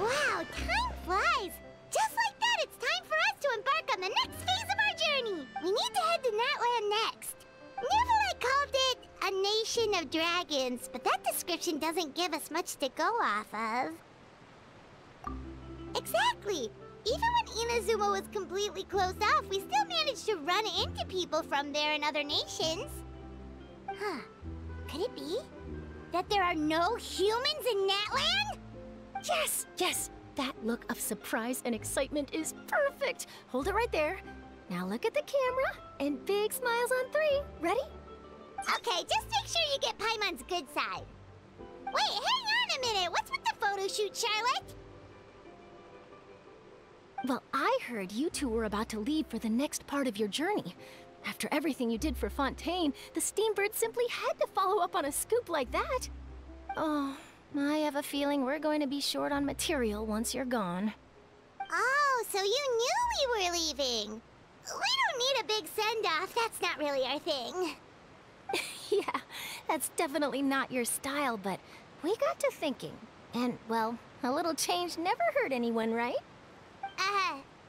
Wow, time flies! Just like that, it's time for us to embark on the next phase of our journey! We need to head to Natlan next. Neville called it a nation of dragons, but that description doesn't give us much to go off of. Exactly! Even when Inazuma was completely closed off, we still managed to run into people from there in other nations. Huh. Could it be that there are no humans in Natlan? Yes, yes! That look of surprise and excitement is perfect! Hold it right there. Now look at the camera, and big smiles on 3. Ready? Okay, just make sure you get Paimon's good side. Wait, hang on a minute! What's with the photo shoot, Charlotte? Well, I heard you two were about to leave for the next part of your journey. After everything you did for Fontaine, the Steambird simply had to follow up on a scoop like that. Oh, I have a feeling we're going to be short on material once you're gone. Oh, so you knew we were leaving. We don't need a big send-off. That's not really our thing. Yeah, that's definitely not your style, but we got to thinking. And, well, a little change never hurt anyone, right?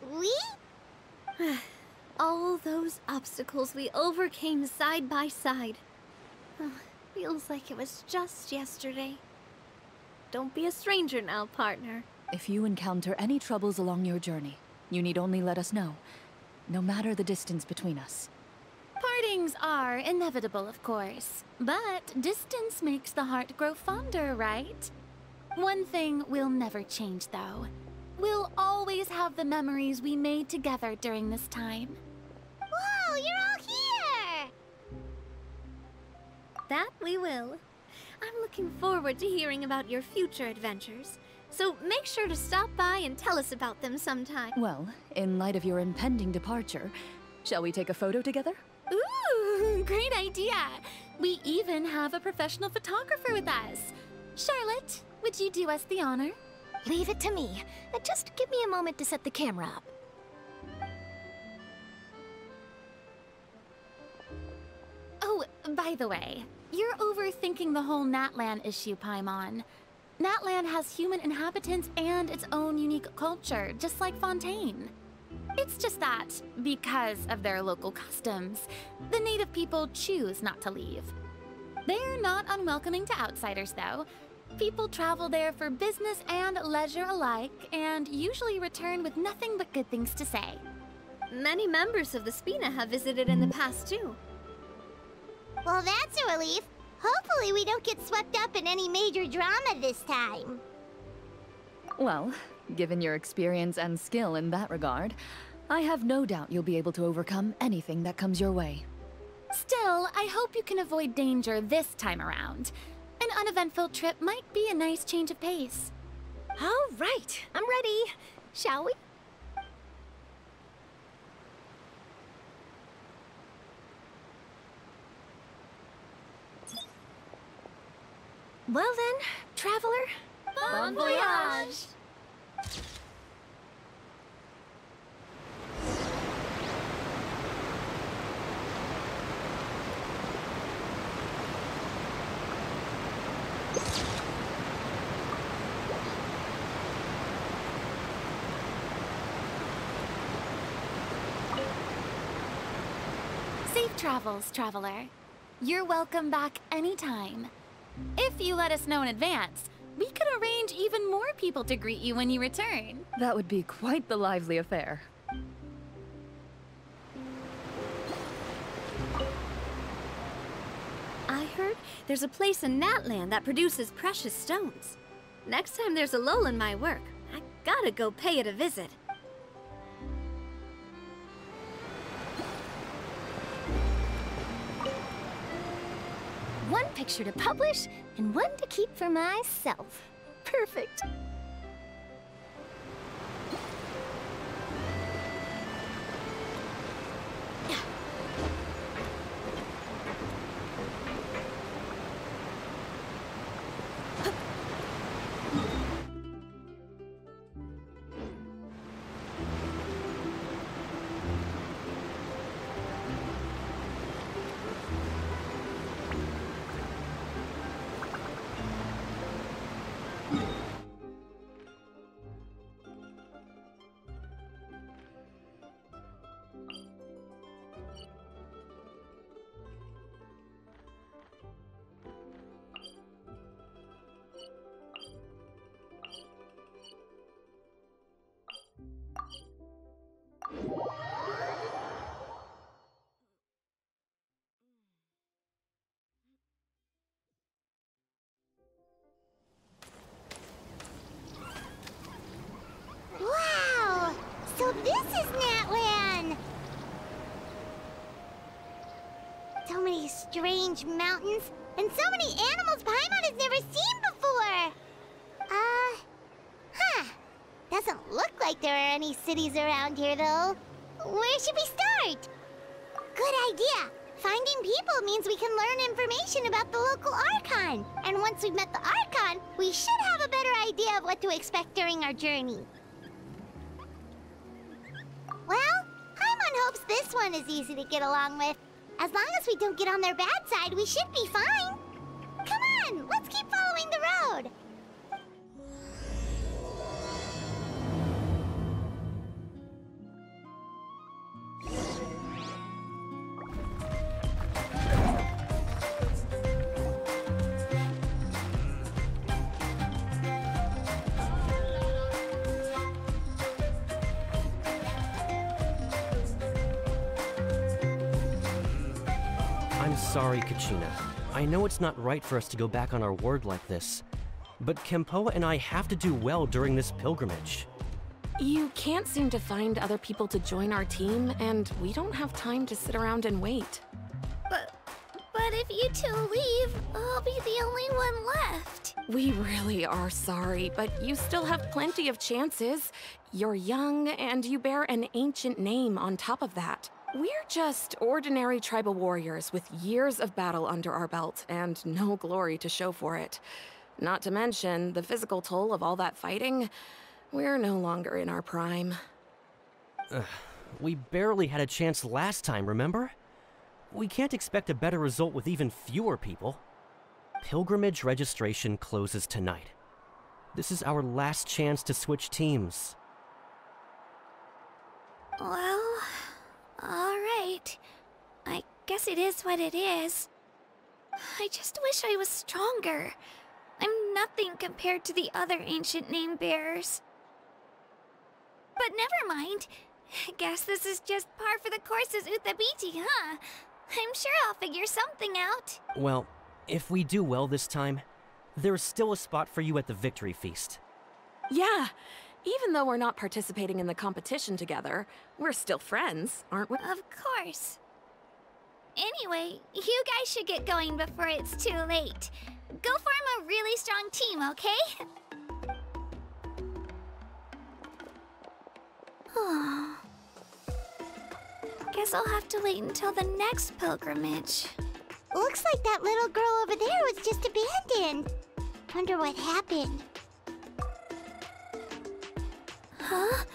We? All those obstacles we overcame side by side. Oh, feels like it was just yesterday. Don't be a stranger now, partner. If you encounter any troubles along your journey, you need only let us know, no matter the distance between us. Partings are inevitable, of course, but distance makes the heart grow fonder, right? One thing will never change, though. We'll always have the memories we made together during this time. Whoa, you're all here! That we will. I'm looking forward to hearing about your future adventures. So make sure to stop by and tell us about them sometime. Well, in light of your impending departure, shall we take a photo together? Ooh, great idea! We even have a professional photographer with us. Charlotte, would you do us the honor? Leave it to me. Just give me a moment to set the camera up. Oh, by the way, you're overthinking the whole Natlan issue, Paimon. Natlan has human inhabitants and its own unique culture, just like Fontaine. It's just that, because of their local customs, the native people choose not to leave. They're not unwelcoming to outsiders, though. People travel there for business and leisure alike, and usually return with nothing but good things to say. Many members of the Spina have visited in the past, too. Well, that's a relief. Hopefully we don't get swept up in any major drama this time. Well, given your experience and skill in that regard, I have no doubt you'll be able to overcome anything that comes your way. Still, I hope you can avoid danger this time around. An uneventful trip might be a nice change of pace. All right, I'm ready. Shall we? Well then, traveler. Bon voyage! Safe travels, traveler. You're welcome back anytime. If you let us know in advance, we could arrange even more people to greet you when you return. That would be quite the lively affair. I heard there's a place in Natlan that produces precious stones. Next time there's a lull in my work, I gotta go pay it a visit. One picture to publish, and one to keep for myself. Perfect. strange mountains, and so many animals Paimon has never seen before. Doesn't look like there are any cities around here, though. Where should we start? Good idea. Finding people means we can learn information about the local Archon. And once we've met the Archon, we should have a better idea of what to expect during our journey. Well, Paimon hopes this one is easy to get along with. As long as we don't get on their bad side, we should be fine. Come on, let's keep following the road. I'm sorry, Kachina. I know it's not right for us to go back on our word like this, but Kempoa and I have to do well during this pilgrimage. You can't seem to find other people to join our team, and we don't have time to sit around and wait. But if you two leave, I'll be the only one left. We really are sorry, but you still have plenty of chances. You're young, and you bear an ancient name on top of that. We're just ordinary tribal warriors with years of battle under our belt and no glory to show for it. Not to mention the physical toll of all that fighting. We're no longer in our prime. We barely had a chance last time, remember? We can't expect a better result with even fewer people. Pilgrimage registration closes tonight. This is our last chance to switch teams. Well, alright. I guess it is what it is. I just wish I was stronger. I'm nothing compared to the other ancient name bearers. But never mind. Guess this is just par for the course as Uthabiti, huh? I'm sure I'll figure something out. Well, if we do well this time, there's still a spot for you at the victory feast. Yeah, even though we're not participating in the competition together, we're still friends, aren't we? Of course. Anyway, you guys should get going before it's too late. Go form a really strong team, okay? Guess I'll have to wait until the next pilgrimage. Looks like that little girl over there was just abandoned. Wonder what happened. Huh?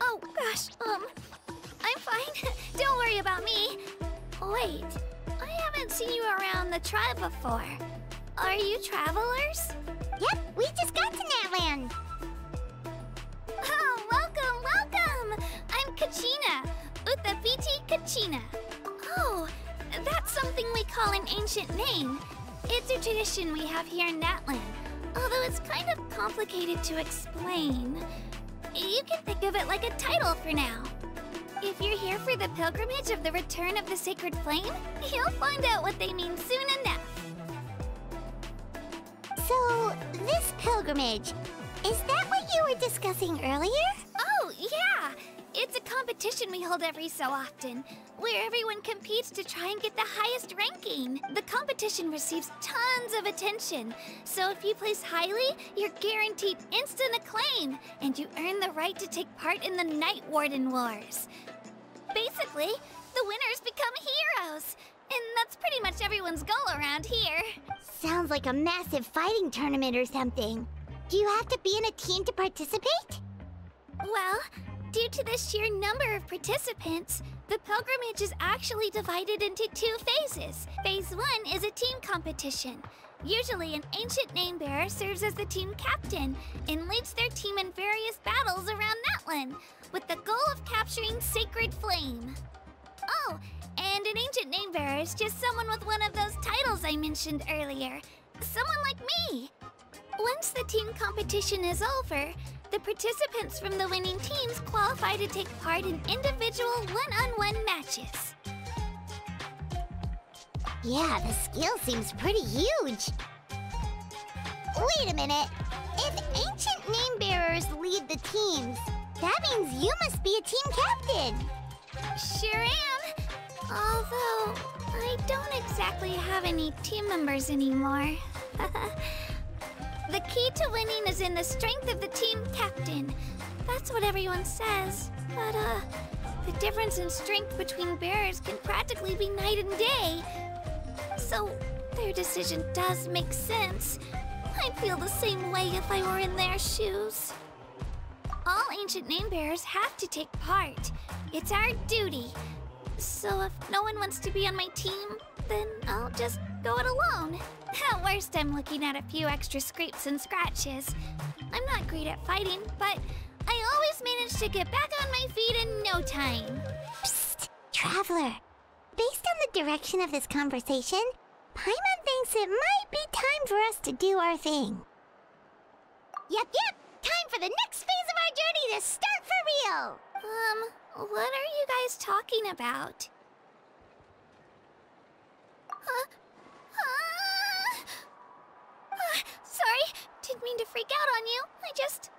Oh, gosh, I'm fine. Don't worry about me. Wait, I haven't seen you around the tribe before. Are you travelers? Yep, we just got to Natlan. Oh, welcome, welcome! I'm Kachina, Uthabiti Kachina. Oh, that's something we call an ancient name. It's a tradition we have here in Natlan, although it's kind of complicated to explain. You can think of it like a title for now. If you're here for the pilgrimage of the return of the sacred flame, you'll find out what they mean soon enough. So, this pilgrimage, is that what you were discussing earlier? Oh, yeah! It's a competition we hold every so often, where everyone competes to try and get the highest ranking. The competition receives tons of attention, so if you place highly, you're guaranteed instant acclaim, and you earn the right to take part in the Night Warden Wars. Basically, the winners become heroes, and that's pretty much everyone's goal around here. Sounds like a massive fighting tournament or something. Do you have to be in a team to participate? Well, due to the sheer number of participants, the pilgrimage is actually divided into 2 phases. Phase 1 is a team competition. Usually, an ancient name bearer serves as the team captain and leads their team in various battles around Natlan, with the goal of capturing Sacred Flame. Oh, and an ancient name bearer is just someone with one of those titles I mentioned earlier. Someone like me. Once the team competition is over, the participants from the winning teams qualify to take part in individual one-on-one matches. Yeah, the skill seems pretty huge. Wait a minute. If ancient name bearers lead the teams, that means you must be a team captain. Sure am. Although, I don't exactly have any team members anymore. The key to winning is in the strength of the team captain. That's what everyone says. But, the difference in strength between bearers can practically be night and day. So, their decision does make sense. I'd feel the same way if I were in their shoes. All ancient name bearers have to take part. It's our duty. So if no one wants to be on my team, then I'll just go it alone. At worst, I'm looking at a few extra scrapes and scratches. I'm not great at fighting, but I always manage to get back on my feet in no time. Psst, Traveler. Based on the direction of this conversation, Paimon thinks it might be time for us to do our thing. Yep. Time for the next phase of our journey to start for real. What are you guys talking about? Sorry, didn't mean to freak out on you. I just,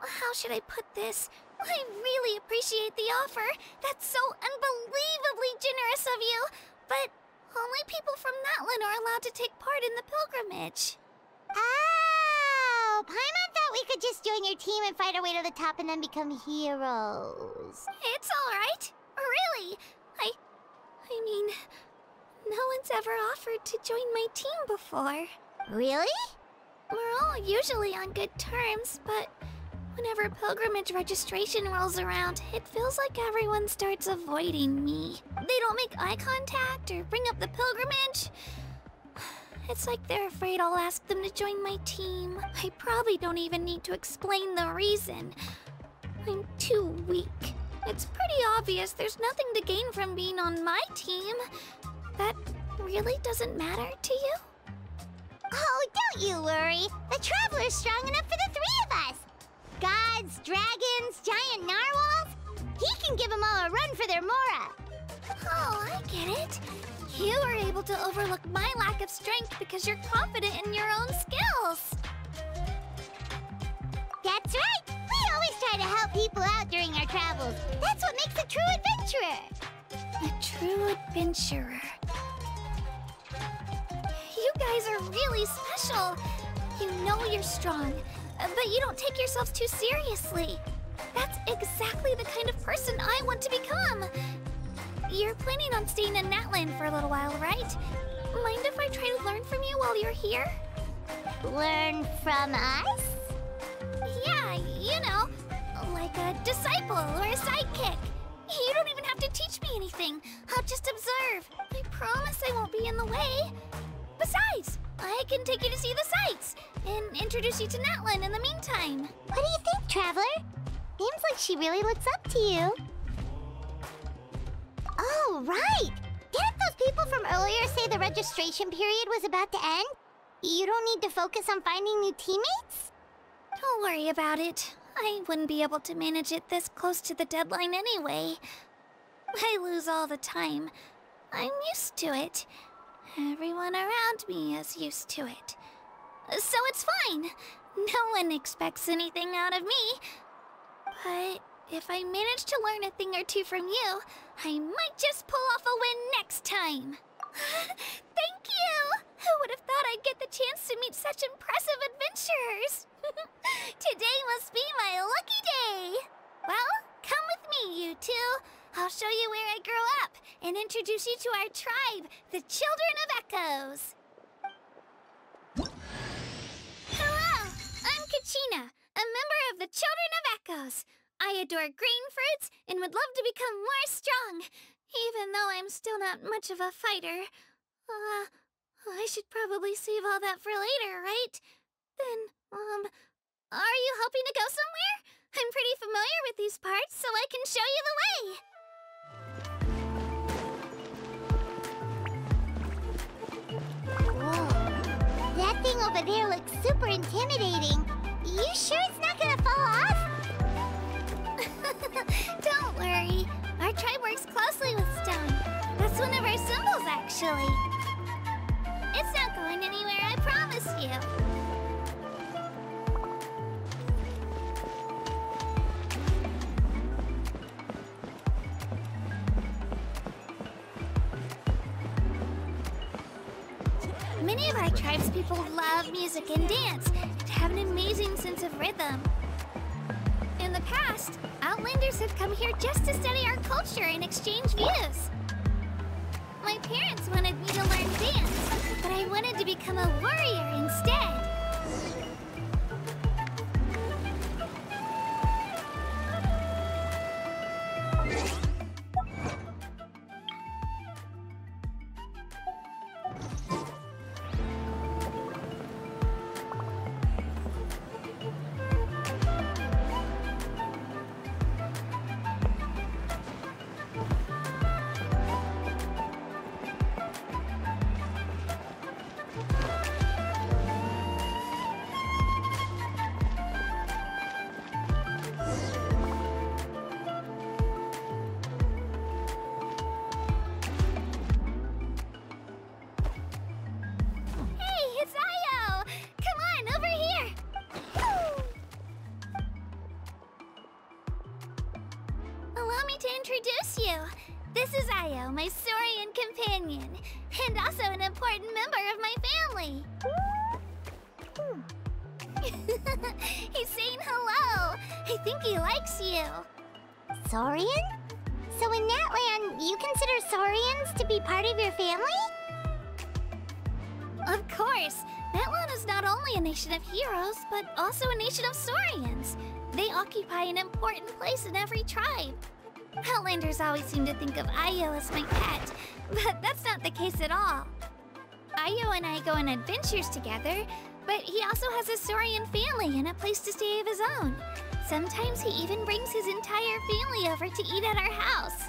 how should I put this? I really appreciate the offer. That's so unbelievably generous of you. But only people from Natlan are allowed to take part in the pilgrimage. Oh, Paimon thought we could just join your team and fight our way to the top and then become heroes. It's all right. Really. I mean, no one's ever offered to join my team before. Really? We're all usually on good terms, but whenever pilgrimage registration rolls around, it feels like everyone starts avoiding me. They don't make eye contact or bring up the pilgrimage. It's like they're afraid I'll ask them to join my team. I probably don't even need to explain the reason. I'm too weak. It's pretty obvious there's nothing to gain from being on my team. That really doesn't matter to you? Oh, don't you worry. The Traveler's strong enough for the three of us. Gods, dragons, giant narwhals. He can give them all a run for their Mora. Oh, I get it. You were able to overlook my lack of strength because you're confident in your own skills. That's right. We always try to help people out during our travels. That's what makes a true adventurer. A true adventurer. You guys are really special. You know you're strong, but you don't take yourselves too seriously. That's exactly the kind of person I want to become. You're planning on staying in Natlan for a little while, right? Mind if I try to learn from you while you're here? Learn from us? Yeah, you know, like a disciple or a sidekick. You don't even have to teach me anything. I'll just observe. I promise I won't be in the way. Besides, I can take you to see the sights and introduce you to Natlan in the meantime. What do you think, Traveler? Seems like she really looks up to you. Oh, right! Didn't those people from earlier say the registration period was about to end? You don't need to focus on finding new teammates? Don't worry about it. I wouldn't be able to manage it this close to the deadline anyway. I lose all the time. I'm used to it. Everyone around me is used to it. So it's fine. No one expects anything out of me. But if I manage to learn a thing or two from you, I might just pull off a win next time. Thank you! Who would have thought I'd get the chance to meet such impressive adventurers? Today must be my lucky day. Well, come with me, you two. I'll show you where I grew up and introduce you to our tribe, the Children of Echoes. Hello, I'm Kachina, a member of the Children of Echoes. I adore green fruits and would love to become more strong, even though I'm still not much of a fighter. I should probably save all that for later, right? Then, are you hoping to go somewhere? I'm pretty familiar with these parts, so I can show you the way. Whoa. That thing over there looks super intimidating. You sure it's not gonna fall off? Don't worry. Our tribe works closely with stone. That's one of our symbols, actually. It's not going anywhere, I promise you. Many of our tribe's people love music and dance and have an amazing sense of rhythm. In the past, Outlanders have come here just to study our culture and exchange views. My parents wanted me to learn dance, but I wanted to become a warrior instead. This is Io, my Saurian companion, and also an important member of my family. He's saying hello. I think he likes you. Saurian? So in Natlan, you consider Saurians to be part of your family? Of course. Natlan is not only a nation of heroes, but also a nation of Saurians. They occupy an important place in every tribe. Outlanders always seem to think of Io as my pet, but that's not the case at all. Io and I go on adventures together, but he also has a Saurian family and a place to stay of his own. Sometimes he even brings his entire family over to eat at our house.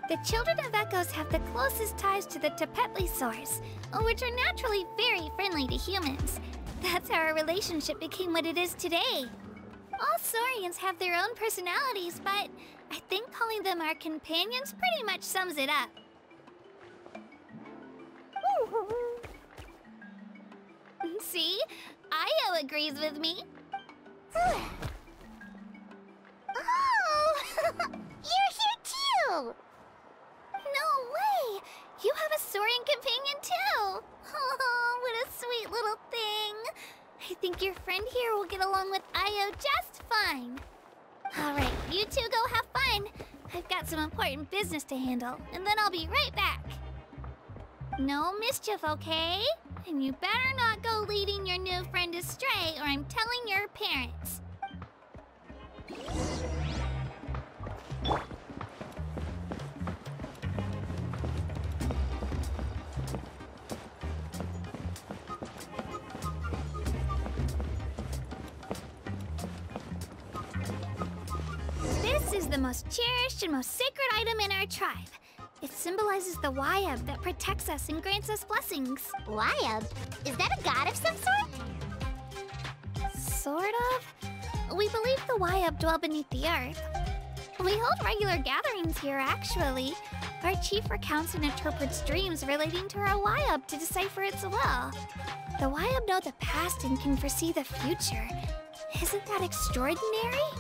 The children of Echoes have the closest ties to the Tepetlisaurs, which are naturally very friendly to humans. That's how our relationship became what it is today. All Saurians have their own personalities, but I think calling them our companions pretty much sums it up. See? Io agrees with me. Oh! You're here too! No way! You have a Saurian companion too! Oh, what a sweet little thing! I think your friend here will get along with Io just fine. Alright, you two go have fun. I've got some important business to handle, and then I'll be right back. No mischief, okay? And you better not go leading your new friend astray, or I'm telling your parents. This is the most cherished and most sacred item in our tribe. It symbolizes the Wayab that protects us and grants us blessings. Wayab? Is that a god of some sort? Sort of. We believe the Wayab dwell beneath the earth. We hold regular gatherings here, actually. Our chief recounts and interprets dreams relating to our Wayab to decipher its will. The Wayab know the past and can foresee the future. Isn't that extraordinary?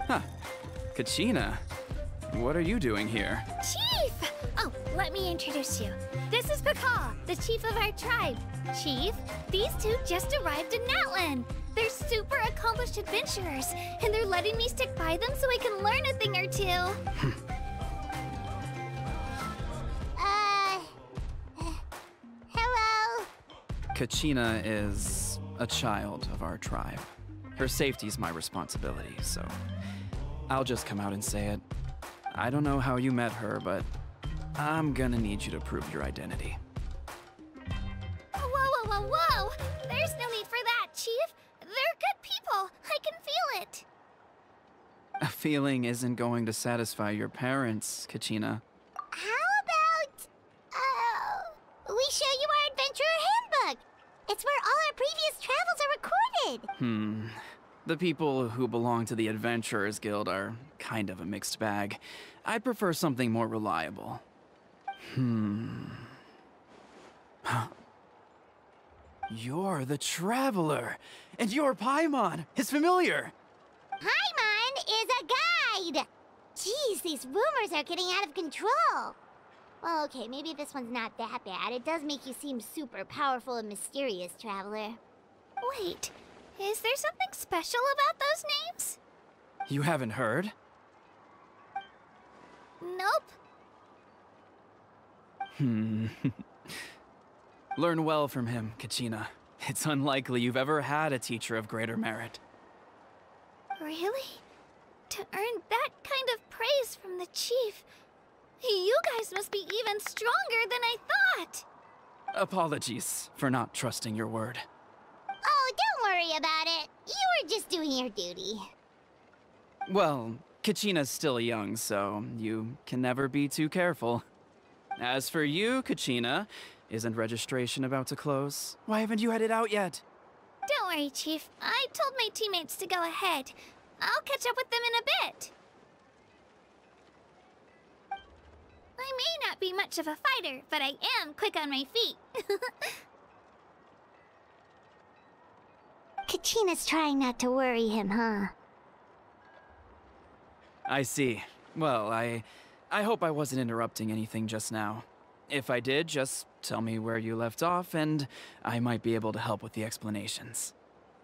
Huh. Kachina, what are you doing here? Chief! Oh, let me introduce you. This is Pakal, the chief of our tribe. Chief, these two just arrived in Natlan. They're super accomplished adventurers, and they're letting me stick by them so I can learn a thing or two. Hello? Kachina is a child of our tribe. Her safety's my responsibility, so I'll just come out and say it. I don't know how you met her, but I'm gonna need you to prove your identity. Whoa, whoa, whoa, whoa! There's no need for that, Chief. They're good people. I can feel it. A feeling isn't going to satisfy your parents, Kachina. How about, we show you our adventurer handbook? It's where all our previous travels are recorded. The people who belong to the Adventurers Guild are kind of a mixed bag. I'd prefer something more reliable. You're the Traveler, and you're Paimon, his familiar. Paimon is a guide! Jeez, these rumors are getting out of control. Well, okay, maybe this one's not that bad. It does make you seem super powerful and mysterious, Traveler. Wait, is there something special about those names? You haven't heard? Nope. Learn well from him, Kachina. It's unlikely you've ever had a teacher of greater merit. Really? To earn that kind of praise from the chief, you guys must be even stronger than I thought. Apologies for not trusting your word. Oh, don't worry about it. You were just doing your duty. Well, Kachina's still young, so you can never be too careful. As for you, Kachina, isn't registration about to close? Why haven't you headed out yet? Don't worry, Chief. I told my teammates to go ahead. I'll catch up with them in a bit. I may not be much of a fighter, but I am quick on my feet. Kachina's trying not to worry him, huh? I see. Well, I hope I wasn't interrupting anything just now. If I did, just tell me where you left off, and I might be able to help with the explanations.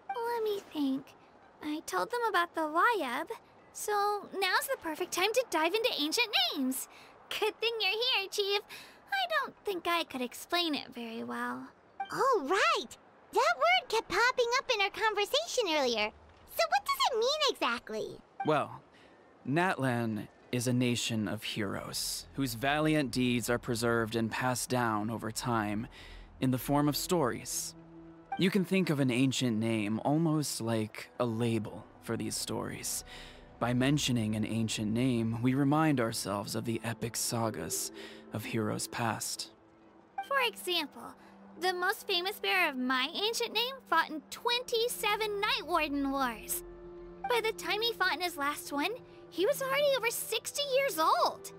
Let me think. I told them about the Wayab, so now's the perfect time to dive into ancient names. Good thing you're here, Chief. I don't think I could explain it very well. Oh, right! That word kept popping up in our conversation earlier. So what does it mean exactly? Well, Natlan is a nation of heroes, whose valiant deeds are preserved and passed down over time in the form of stories. You can think of an ancient name almost like a label for these stories. By mentioning an ancient name, we remind ourselves of the epic sagas of heroes past. For example, the most famous bearer of my ancient name fought in 27 Night Warden Wars. By the time he fought in his last one, he was already over 60 years old.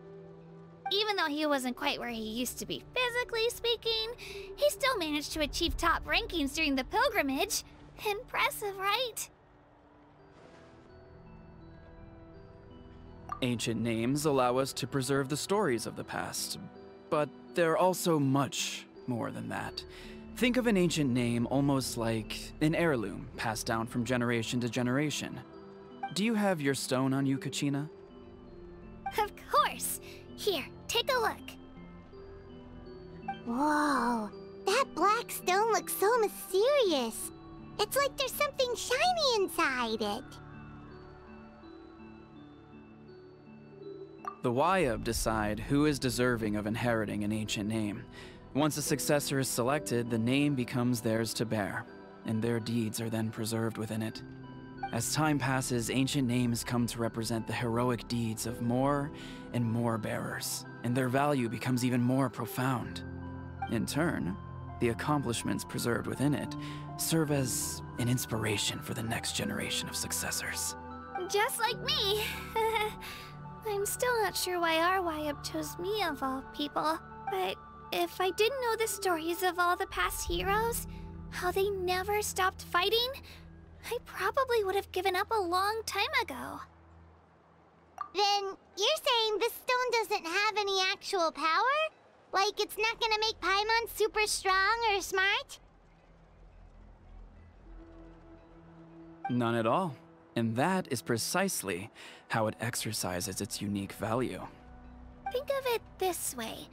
Even though he wasn't quite where he used to be physically speaking, he still managed to achieve top rankings during the pilgrimage. Impressive, right? Ancient names allow us to preserve the stories of the past, but they're also much more than that. Think of an ancient name almost like an heirloom passed down from generation to generation. Do you have your stone on you, Kachina? Of course. Here, take a look. Whoa, that black stone looks so mysterious. It's like there's something shiny inside it. The Wayab decide who is deserving of inheriting an ancient name. Once a successor is selected, the name becomes theirs to bear, and their deeds are then preserved within it. As time passes, ancient names come to represent the heroic deeds of more and more bearers, and their value becomes even more profound. In turn, the accomplishments preserved within it serve as an inspiration for the next generation of successors. Just like me. I'm still not sure why our Wayab chose me of all people, but if I didn't know the stories of all the past heroes, how they never stopped fighting, I probably would have given up a long time ago. Then you're saying this stone doesn't have any actual power? Like it's not gonna make Paimon super strong or smart? None at all. And that is precisely how it exercises its unique value. Think of it this way.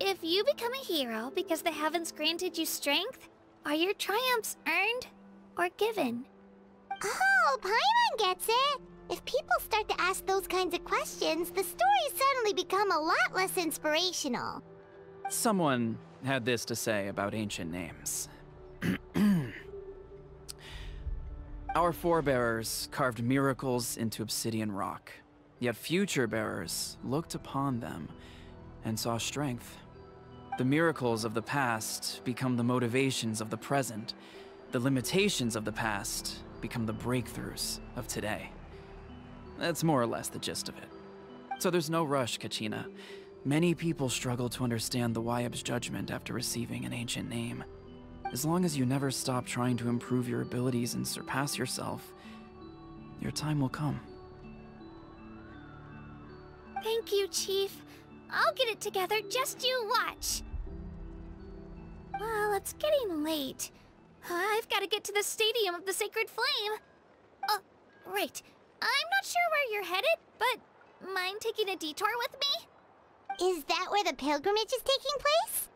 If you become a hero because the heavens granted you strength, are your triumphs earned or given? Oh, Paimon gets it! If people start to ask those kinds of questions, the stories suddenly become a lot less inspirational. Someone had this to say about ancient names. Our forebearers carved miracles into obsidian rock, yet future bearers looked upon them and saw strength. The miracles of the past become the motivations of the present. The limitations of the past become the breakthroughs of today. That's more or less the gist of it. So there's no rush, Kachina. Many people struggle to understand the Wayab's judgment after receiving an ancient name. As long as you never stop trying to improve your abilities and surpass yourself, your time will come. Thank you, Chief. I'll get it together, just you watch. Well, it's getting late. I've got to get to the Stadium of the Sacred Flame. Oh, right. I'm not sure where you're headed, but mind taking a detour with me? Is that where the pilgrimage is taking place?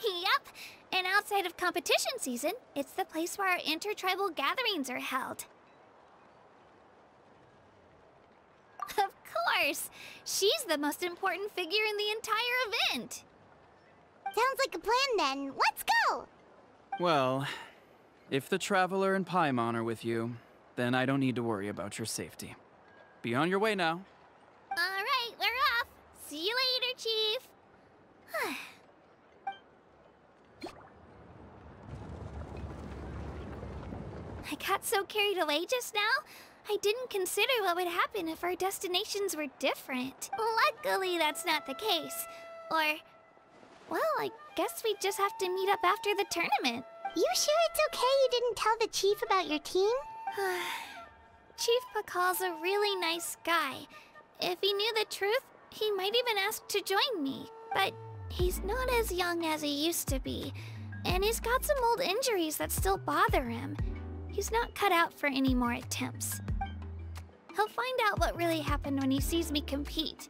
Yep. And outside of competition season, it's the place where our intertribal gatherings are held. Of course! She's the most important figure in the entire event! Sounds like a plan then. Let's go! Well, if the Traveler and Paimon are with you, then I don't need to worry about your safety. Be on your way now. Alright, we're off! See you later, Chief! I got so carried away just now, I didn't consider what would happen if our destinations were different. Luckily, that's not the case. Or, well, I guess we just have to meet up after the tournament. You sure it's okay you didn't tell the chief about your team? Chief Pakal's a really nice guy. If he knew the truth, he might even ask to join me. But he's not as young as he used to be, and he's got some old injuries that still bother him. He's not cut out for any more attempts. He'll find out what really happened when he sees me compete.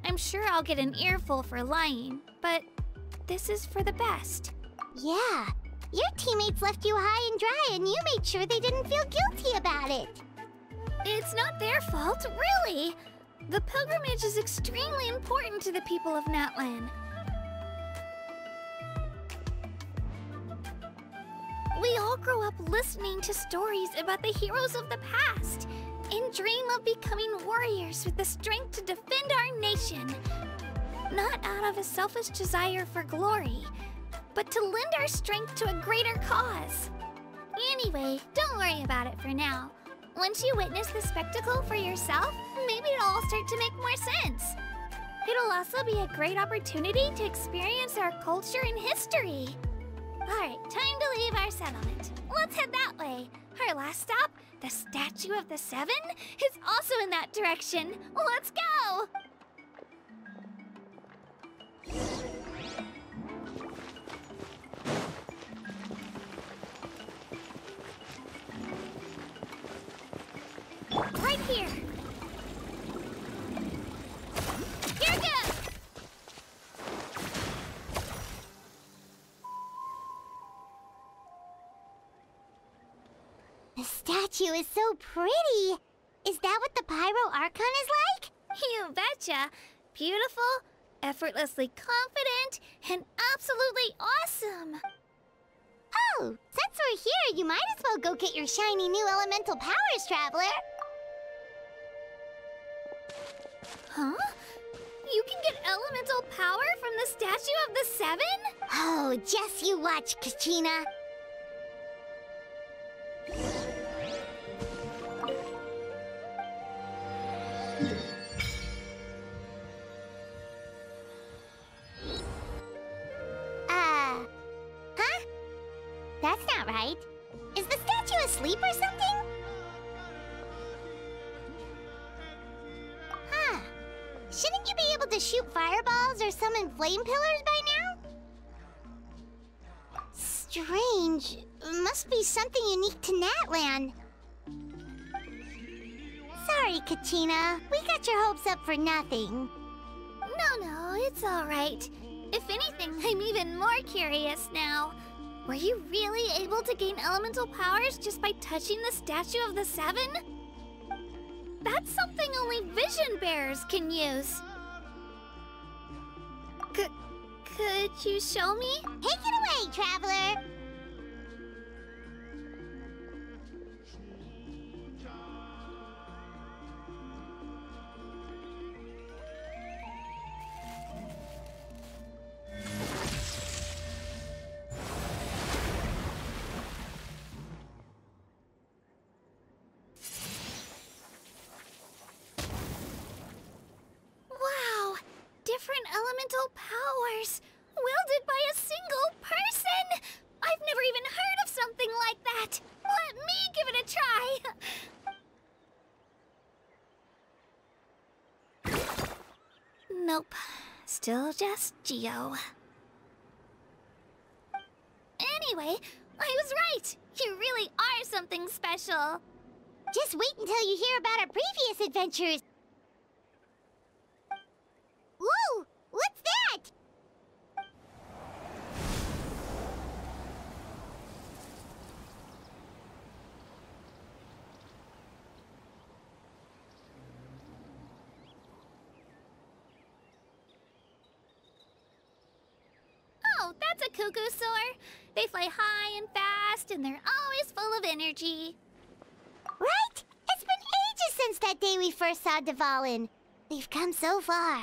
I'm sure I'll get an earful for lying, but this is for the best. Yeah. Your teammates left you high and dry and you made sure they didn't feel guilty about it. It's not their fault, really. The pilgrimage is extremely important to the people of Natlan. We all grow up listening to stories about the heroes of the past and dream of becoming warriors with the strength to defend our nation. Not out of a selfish desire for glory, but to lend our strength to a greater cause. Anyway, don't worry about it for now. Once you witness the spectacle for yourself, maybe it'll all start to make more sense. It'll also be a great opportunity to experience our culture and history. Alright, time to leave our settlement. Let's head that way. Our last stop, the Statue of the Seven, is also in that direction. Let's go! Right here. Here goes! The statue is so pretty. Is that what the Pyro Archon is like? You betcha. Beautiful, effortlessly confident, and absolutely awesome. Oh, since we're here, you might as well go get your shiny new elemental powers, Traveler. Huh? You can get elemental power from the Statue of the Seven? Oh, just you watch, Kachina. Huh? That's not right. Is the statue asleep or something? Huh. Shouldn't you be able to shoot fireballs or summon flame pillars by now? Strange. Must be something unique to Natlan. Sorry, Kachina. We got your hopes up for nothing. No, it's all right. If anything, I'm even more curious now. Were you really able to gain elemental powers just by touching the Statue of the Seven? That's something only vision bearers can use. Could you show me? Take it away, Traveler! Wow! Different elemental powers! Wielded by a single person! I've never even heard of something like that! Let me give it a try! Nope. Still just Geo. Anyway, I was right! You really are something special! Just wait until you hear about our previous adventures. Whoa! What's that? Oh, that's a cuckoo soar. They fly high and fast, and they're always full of energy. Right? It's been ages since that day we first saw Dvalin. We've come so far.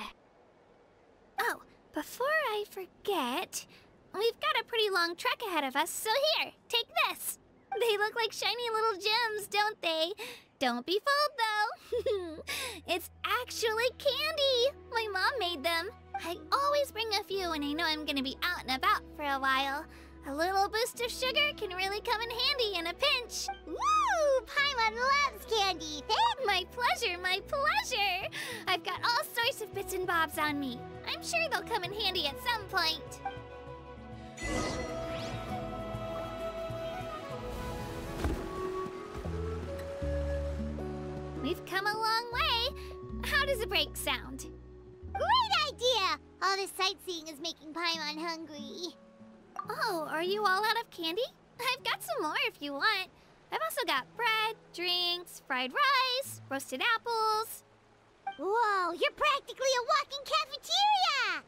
Oh, before I forget, we've got a pretty long trek ahead of us, so here, take this. They look like shiny little gems, don't they? Don't be fooled, though. It's actually candy. My mom made them. I always bring a few when I know I'm gonna be out and about for a while. A little boost of sugar can really come in handy in a pinch. Woo! Paimon loves candy. Thanks. My pleasure, my pleasure. I've got all sorts of bits and bobs on me. I'm sure they'll come in handy at some point. We've come a long way. How does a break sound? Great idea! All this sightseeing is making Paimon hungry. Oh, are you all out of candy? I've got some more if you want. I've also got bread, drinks, fried rice, roasted apples. Whoa, you're practically a walking cafeteria!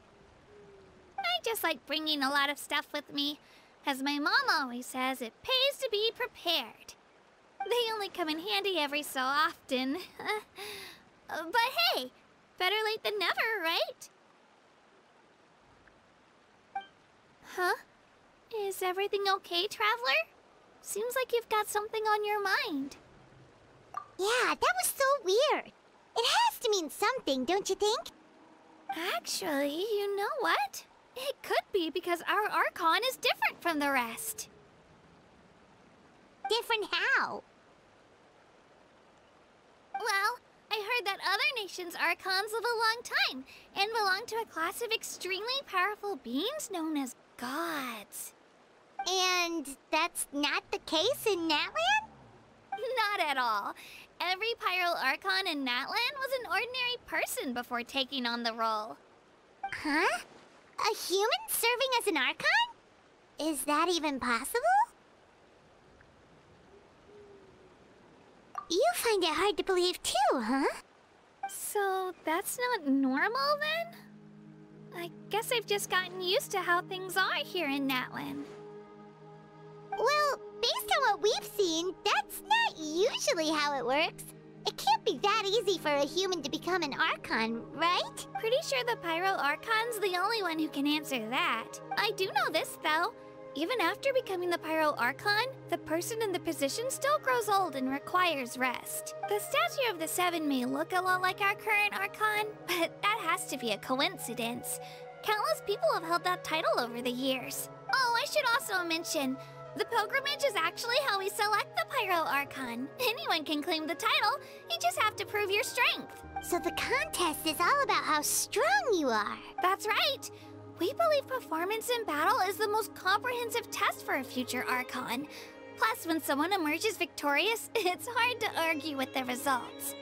I just like bringing a lot of stuff with me. As my mom always says, it pays to be prepared. They only come in handy every so often. But hey, better late than never, right? Huh? Is everything okay, Traveler? Seems like you've got something on your mind. Yeah, that was so weird. It has to mean something, don't you think? Actually, you know what? It could be because our Archon is different from the rest. Different how? Well, I heard that other nations' Archons live a long time and belong to a class of extremely powerful beings known as gods. And that's not the case in Natlan? Not at all. Every Pyro Archon in Natlan was an ordinary person before taking on the role. Huh? A human serving as an Archon? Is that even possible? You find it hard to believe too, huh? So that's not normal then? I guess I've just gotten used to how things are here in Natlan. Well, based on what we've seen, that's not usually how it works. It can't be that easy for a human to become an Archon, right? Pretty sure the Pyro Archon's the only one who can answer that. I do know this, though. Even after becoming the Pyro Archon, the person in the position still grows old and requires rest. The statue of the Seven may look a lot like our current Archon, but that has to be a coincidence. Countless people have held that title over the years. Oh, I should also mention, the pilgrimage is actually how we select the Pyro Archon. Anyone can claim the title, you just have to prove your strength. So the contest is all about how strong you are. That's right. We believe performance in battle is the most comprehensive test for a future Archon. Plus, when someone emerges victorious, it's hard to argue with the results.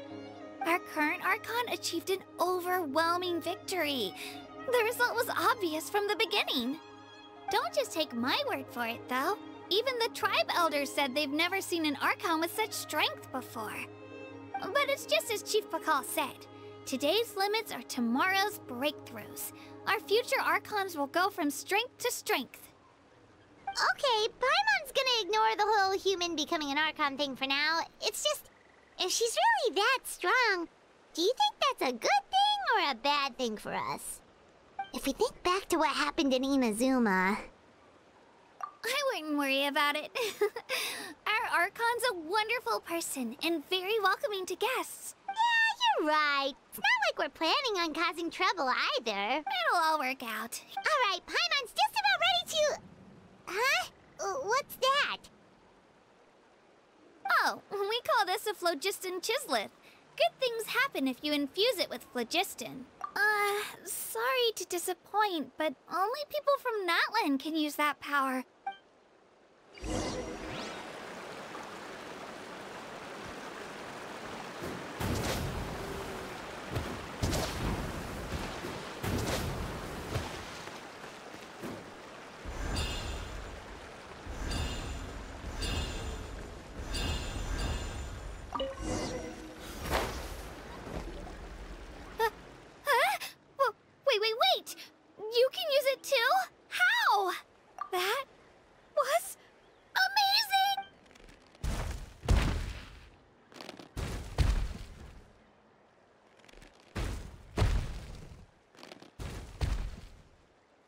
Our current Archon achieved an overwhelming victory. The result was obvious from the beginning. Don't just take my word for it, though. Even the tribe elders said they've never seen an Archon with such strength before. But it's just as Chief Pakal said. Today's limits are tomorrow's breakthroughs. Our future Archons will go from strength to strength. Okay, Paimon's gonna ignore the whole human becoming an Archon thing for now. It's just, if she's really that strong, do you think that's a good thing or a bad thing for us? If we think back to what happened in Inazuma... I wouldn't worry about it. Our Archon's a wonderful person and very welcoming to guests. Yeah, you're right. It's not like we're planning on causing trouble either. It'll all work out. All right, Paimon's just about ready to... Huh? What's that? Oh, we call this a phlogiston chisleth. Good things happen if you infuse it with phlogiston. sorry to disappoint, but only people from Natlan can use that power. Wait! You can use it too? How? That was amazing!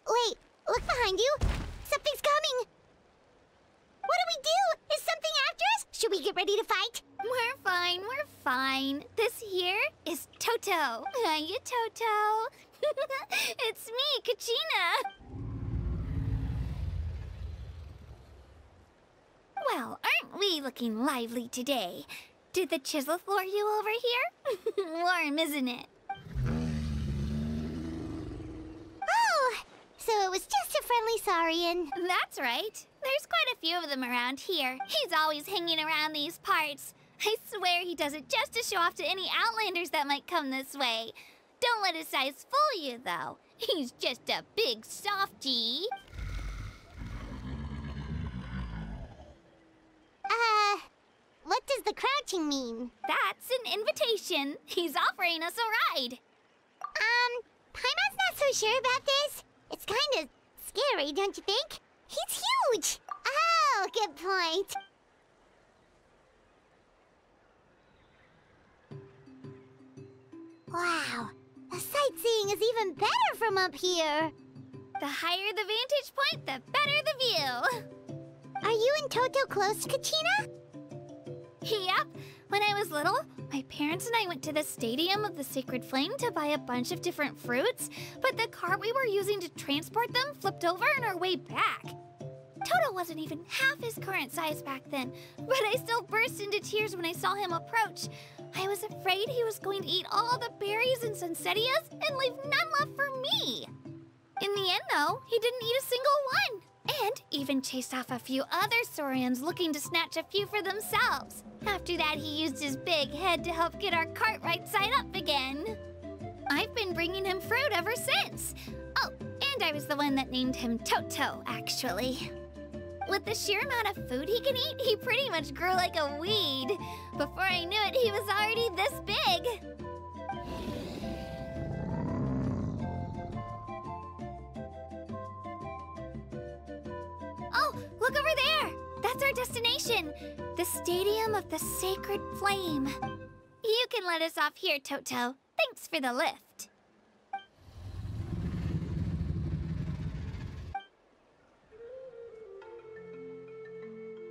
Wait, look behind you. Something's coming. What do we do? Is something after us? Should we get ready to fight? We're fine. This here is Toto. Hiya, Toto. It's me, Kachina. Well, aren't we looking lively today? Did the chisel lure you over here? Warm, isn't it? Oh, so it was just a friendly Saurian. That's right. There's quite a few of them around here. He's always hanging around these parts. I swear he does it just to show off to any Outlanders that might come this way. Don't let his size fool you, though. He's just a big softie. What does the crouching mean? That's an invitation. He's offering us a ride. Paimon's not so sure about this. It's kind of scary, don't you think? He's huge! Oh, good point. Wow, the sightseeing is even better from up here. The higher the vantage point, the better the view. Are you and Toto close, Kachina? Yep. When I was little, my parents and I went to the Stadium of the Sacred Flame to buy a bunch of different fruits, but the cart we were using to transport them flipped over on our way back. Toto wasn't even half his current size back then, but I still burst into tears when I saw him approach. I was afraid he was going to eat all the berries and sunsettias and leave none left for me. In the end, though, he didn't eat a single one, and even chased off a few other Saurians looking to snatch a few for themselves. After that, he used his big head to help get our cart right side up again. I've been bringing him fruit ever since. Oh, and I was the one that named him Toto, actually. With the sheer amount of food he can eat, he pretty much grew like a weed. Before I knew it, he was already this big. Oh, look over there! That's our destination! The Stadium of the Sacred Flame. You can let us off here, Toto. Thanks for the lift.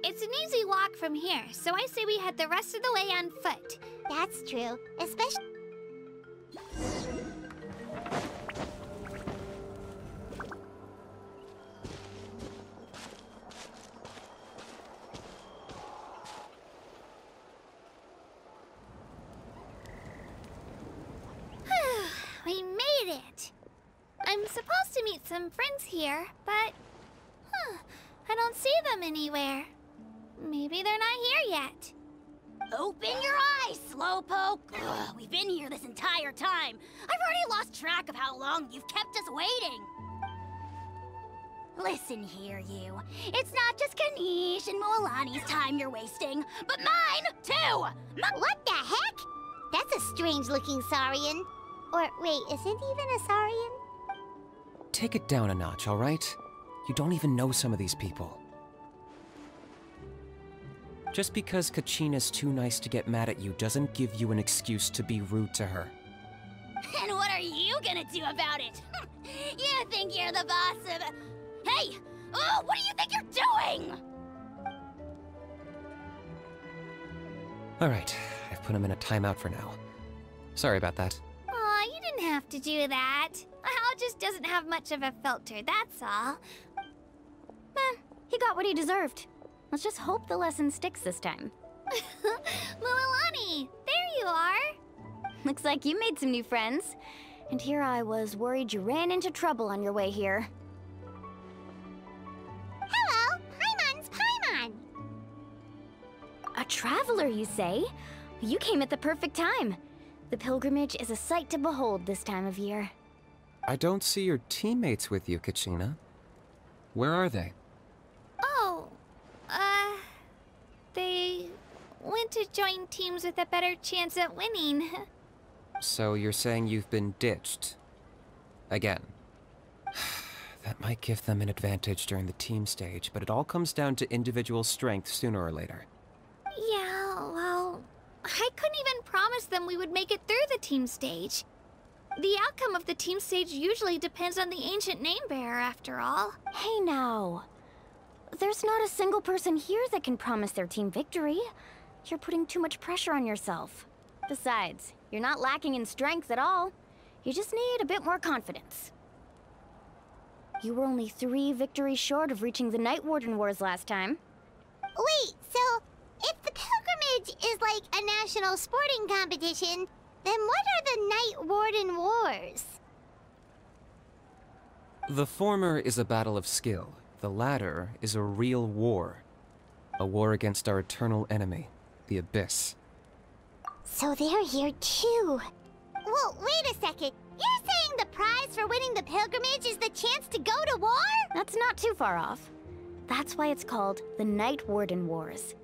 It's an easy walk from here, so I say we head the rest of the way on foot. That's true, especially... We made it! I'm supposed to meet some friends here, but... I don't see them anywhere. Maybe they're not here yet. Open your eyes, Slowpoke! Ugh, we've been here this entire time. I've already lost track of how long you've kept us waiting. Listen here, you. It's not just Kanish and Moalani's time you're wasting, but mine, too! What the heck? That's a strange-looking Saurian. Or, wait, is it even a Saurian? Take it down a notch, all right? You don't even know some of these people. Just because Kachina's too nice to get mad at you doesn't give you an excuse to be rude to her. And what are you gonna do about it? You think you're the boss of... Hey! Oh, what do you think you're doing? All right, I've put him in a timeout for now. Sorry about that. Aw, you didn't have to do that. Hal just doesn't have much of a filter, that's all. He got what he deserved. Let's just hope the lesson sticks this time. Moalani, there you are. Looks like you made some new friends. And here I was worried you ran into trouble on your way here. Hello, Paimon's Paimon. A traveler, you say? You came at the perfect time. The pilgrimage is a sight to behold this time of year. I don't see your teammates with you, Kachina. Where are they? Oh, they went to join teams with a better chance at winning. So you're saying you've been ditched? Again. That might give them an advantage during the team stage, but it all comes down to individual strength sooner or later. Yeah, well, I couldn't even promise them we would make it through the team stage. The outcome of the team stage usually depends on the ancient name-bearer, after all. Hey now. There's not a single person here that can promise their team victory. You're putting too much pressure on yourself. Besides, you're not lacking in strength at all. You just need a bit more confidence. You were only 3 victories short of reaching the Night Warden Wars last time. Wait, so if the pilgrimage is like a national sporting competition, then what are the Night Warden Wars? The former is a battle of skill. The latter is a real war. A war against our eternal enemy, the Abyss. So they're here too. Well, wait a second. You're saying the prize for winning the pilgrimage is the chance to go to war? That's not too far off. That's why it's called the Night Warden Wars.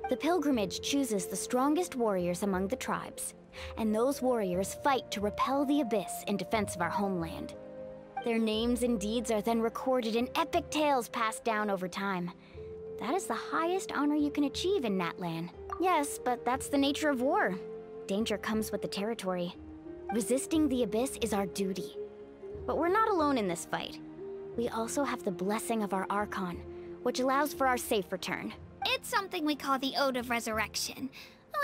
The pilgrimage chooses the strongest warriors among the tribes, and those warriors fight to repel the Abyss in defense of our homeland. Their names and deeds are then recorded in epic tales passed down over time. That is the highest honor you can achieve in Natlan. Yes, but that's the nature of war. Danger comes with the territory. Resisting the Abyss is our duty. But we're not alone in this fight. We also have the blessing of our Archon, which allows for our safe return. It's something we call the Ode of Resurrection,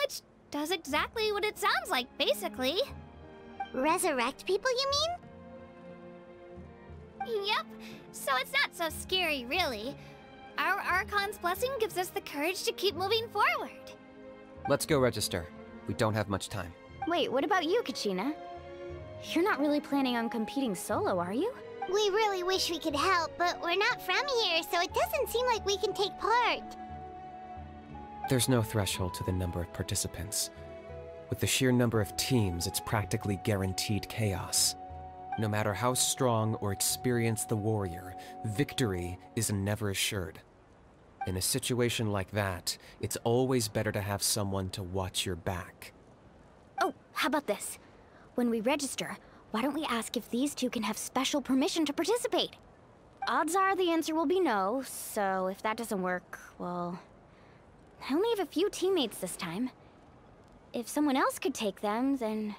which does exactly what it sounds like, basically. Resurrect people, you mean? Yep, so it's not so scary, really. Our Archon's blessing gives us the courage to keep moving forward. Let's go register. We don't have much time. Wait, what about you, Kachina? You're not really planning on competing solo, are you? We really wish we could help, but we're not from here, so it doesn't seem like we can take part. There's no threshold to the number of participants. With the sheer number of teams, it's practically guaranteed chaos. No matter how strong or experienced the warrior, victory is never assured. In a situation like that, it's always better to have someone to watch your back. Oh, how about this? When we register, why don't we ask if these two can have special permission to participate? Odds are the answer will be no, so if that doesn't work, well... I only have a few teammates this time. If someone else could take them, then...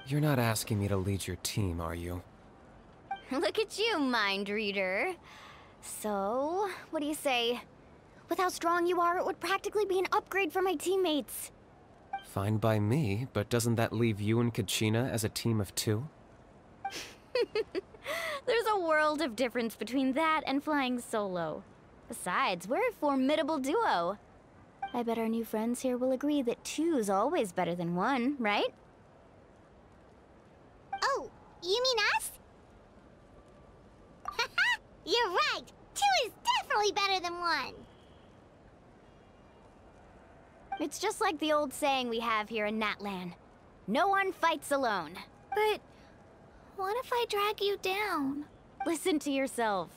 You're not asking me to lead your team, are you? Look at you, mind reader. So, what do you say? With how strong you are, it would practically be an upgrade for my teammates. Fine by me, but doesn't that leave you and Kachina as a team of 2? There's a world of difference between that and flying solo. Besides, we're a formidable duo. I bet our new friends here will agree that 2's always better than 1, right? Oh, you mean us? Haha, you're right. 2 is definitely better than 1. It's just like the old saying we have here in Natlan. No one fights alone. But what if I drag you down? Listen to yourself.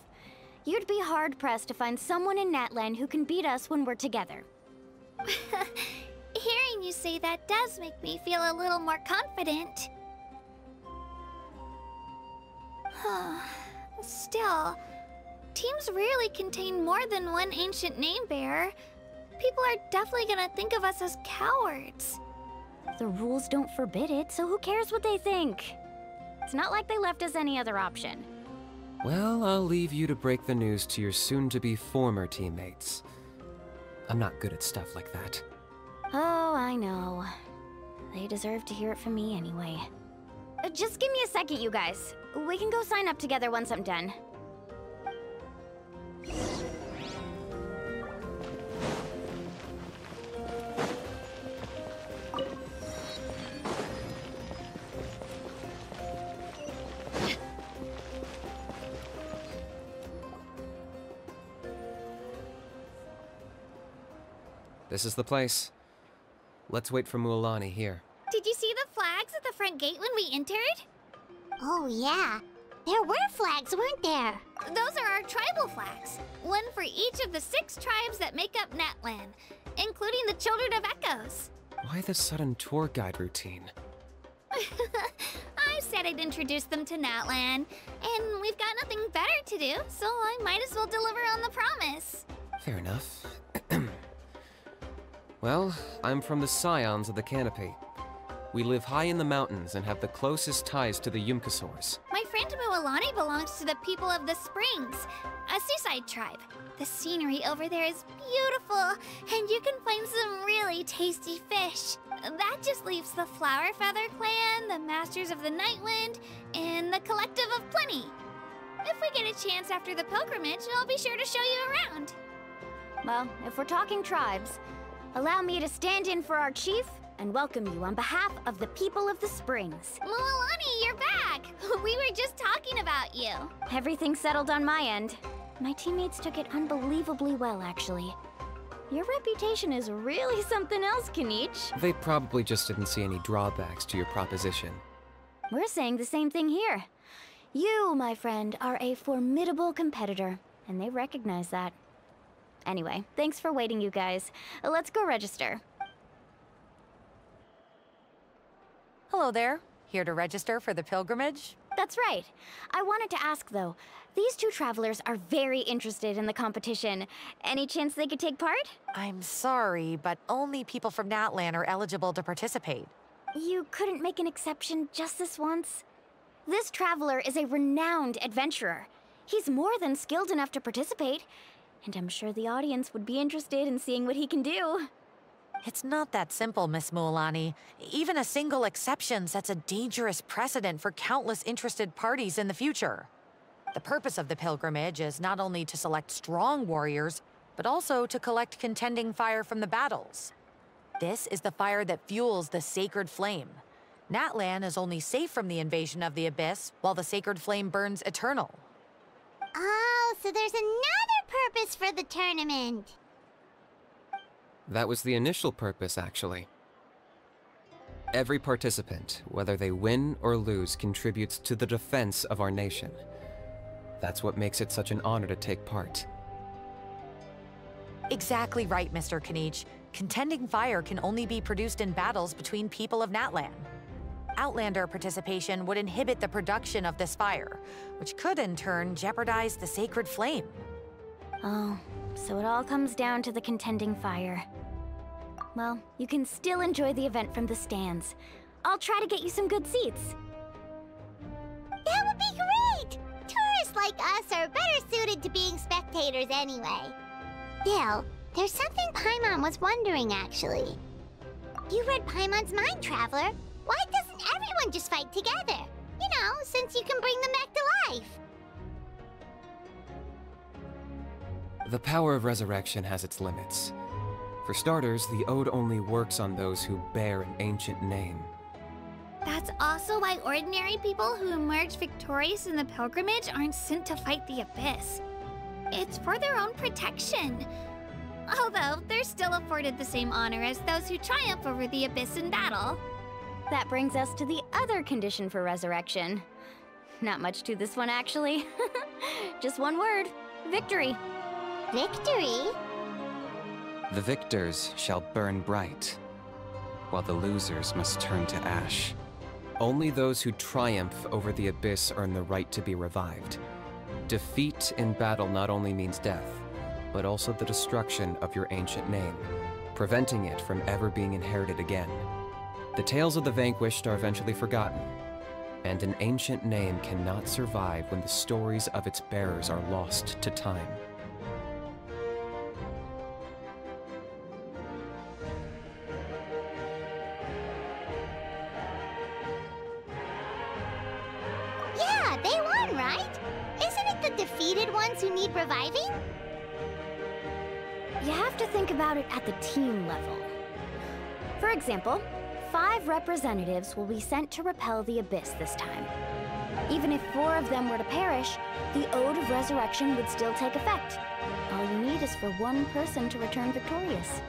You'd be hard-pressed to find someone in Natlan who can beat us when we're together. Hearing you say that does make me feel a little more confident. Still, teams rarely contain more than one ancient name-bearer. People are definitely gonna think of us as cowards. The rules don't forbid it, so who cares what they think? It's not like they left us any other option. Well, I'll leave you to break the news to your soon-to-be former teammates. I'm not good at stuff like that. Oh, I know. They deserve to hear it from me anyway. Just give me a second, you guys. We can go sign up together once I'm done. This is the place. Let's wait for Mualani here. Did you see the flags at the front gate when we entered? Oh, yeah. There were flags, weren't there? Those are our tribal flags. One for each of the 6 tribes that make up Natlan, including the Children of Echoes. Why the sudden tour guide routine? I said I'd introduce them to Natlan, and we've got nothing better to do, so I might as well deliver on the promise. Fair enough. Well, I'm from the Scions of the Canopy. We live high in the mountains and have the closest ties to the Yumkasaurs. My friend Mualani belongs to the people of the Springs, a seaside tribe. The scenery over there is beautiful, and you can find some really tasty fish. That just leaves the Flower Feather Clan, the Masters of the Nightwind, and the Collective of Plenty. If we get a chance after the pilgrimage, I'll be sure to show you around. Well, if we're talking tribes, allow me to stand in for our chief and welcome you on behalf of the people of the Springs. Mualani, you're back! We were just talking about you. Everything settled on my end. My teammates took it unbelievably well, actually. Your reputation is really something else, Kanich. They probably just didn't see any drawbacks to your proposition. We're saying the same thing here. You, my friend, are a formidable competitor, and they recognize that. Anyway, thanks for waiting, you guys. Let's go register. Hello there. Here to register for the pilgrimage? That's right. I wanted to ask, though. These 2 travelers are very interested in the competition. Any chance they could take part? I'm sorry, but only people from Natlan are eligible to participate. You couldn't make an exception just this once? This traveler is a renowned adventurer. He's more than skilled enough to participate, and I'm sure the audience would be interested in seeing what he can do. It's not that simple, Miss Mualani. Even a single exception sets a dangerous precedent for countless interested parties in the future. The purpose of the pilgrimage is not only to select strong warriors, but also to collect contending fire from the battles. This is the fire that fuels the sacred flame. Natlan is only safe from the invasion of the Abyss, while the sacred flame burns eternal. Oh, so there's another purpose for the tournament. That was the initial purpose, actually. Every participant, whether they win or lose, contributes to the defense of our nation. That's what makes it such an honor to take part. Exactly right, Mr. Kanich. Contending fire can only be produced in battles between people of Natlan. Outlander participation would inhibit the production of this fire, which could in turn jeopardize the sacred flame. Oh, so it all comes down to the contending fire. Well, you can still enjoy the event from the stands. I'll try to get you some good seats. That would be great! Tourists like us are better suited to being spectators anyway. Still, there's something Paimon was wondering, actually. You read Paimon's mind, Traveler. Why doesn't everyone just fight together? You know, since you can bring them back to life. The power of resurrection has its limits. For starters, the Ode only works on those who bear an ancient name. That's also why ordinary people who emerge victorious in the pilgrimage aren't sent to fight the Abyss. It's for their own protection. Although, they're still afforded the same honor as those who triumph over the Abyss in battle. That brings us to the other condition for resurrection. Not much to this one, actually. Just one word: victory. Victory? The victors shall burn bright, while the losers must turn to ash. Only those who triumph over the Abyss earn the right to be revived. Defeat in battle not only means death, but also the destruction of your ancient name, preventing it from ever being inherited again. The tales of the vanquished are eventually forgotten, and an ancient name cannot survive when the stories of its bearers are lost to time. Yeah, they won, right? Isn't it the defeated ones who need reviving? You have to think about it at the team level. For example, 5 representatives will be sent to repel the Abyss this time. Even if 4 of them were to perish, the Ode of Resurrection would still take effect. All you need is for one person to return victorious.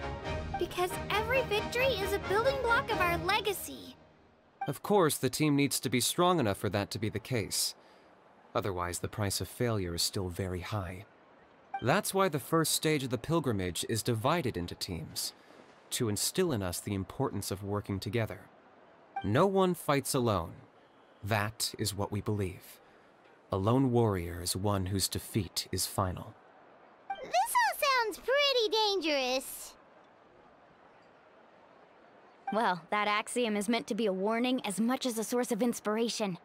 Because every victory is a building block of our legacy. Of course, the team needs to be strong enough for that to be the case. Otherwise, the price of failure is still very high. That's why the first stage of the pilgrimage is divided into teams, to instill in us the importance of working together. No one fights alone. That is what we believe. A lone warrior is one whose defeat is final. This all sounds pretty dangerous. Well, that axiom is meant to be a warning as much as a source of inspiration.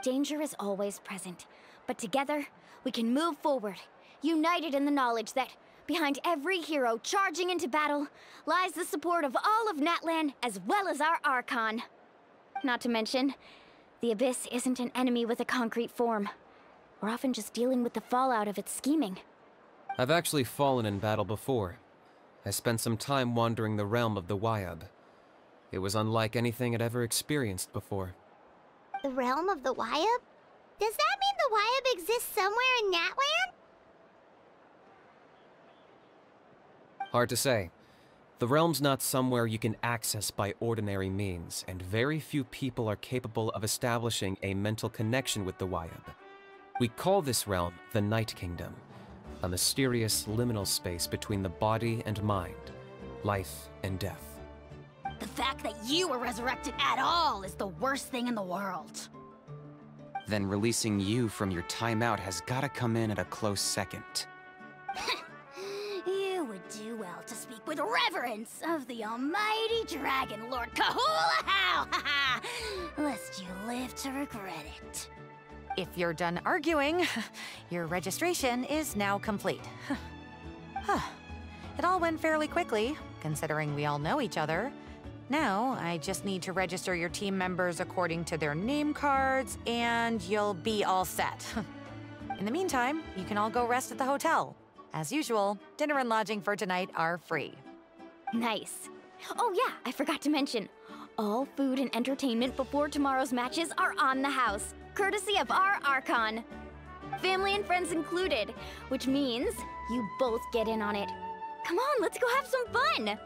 Danger is always present, but together, we can move forward, united in the knowledge that behind every hero charging into battle lies the support of all of Natlan as well as our Archon. Not to mention, the Abyss isn't an enemy with a concrete form. We're often just dealing with the fallout of its scheming. I've actually fallen in battle before. I spent some time wandering the realm of the Wyab. It was unlike anything I'd ever experienced before. The realm of the Wyab? Does that mean the Wyab exists somewhere in Natlan? Hard to say. The realm's not somewhere you can access by ordinary means, and very few people are capable of establishing a mental connection with the Wyab. We call this realm the Night Kingdom, a mysterious liminal space between the body and mind, life and death. The fact that you were resurrected at all is the worst thing in the world. Then releasing you from your timeout has gotta come in at a close second. You would do well to speak with reverence of the almighty Dragon Lord Kahula-How, lest you live to regret it. If you're done arguing, your registration is now complete. It all went fairly quickly, considering we all know each other. Now, I just need to register your team members according to their name cards, and you'll be all set. In the meantime, you can all go rest at the hotel. As usual, dinner and lodging for tonight are free. Nice. Oh yeah, I forgot to mention, all food and entertainment before tomorrow's matches are on the house, courtesy of our Archon. Family and friends included, which means you both get in on it. Come on, let's go have some fun!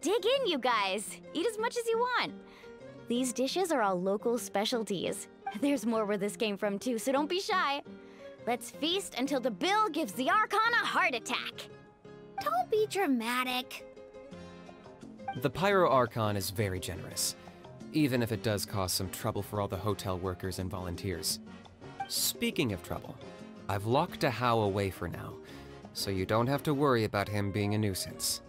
Dig in, you guys. Eat as much as you want. These dishes are all local specialties. There's more where this came from too, so don't be shy. Let's feast until the bill gives the Archon a heart attack. Don't be dramatic. The Pyro Archon is very generous, even if it does cause some trouble for all the hotel workers and volunteers. Speaking of trouble, I've locked a How away for now, so you don't have to worry about him being a nuisance.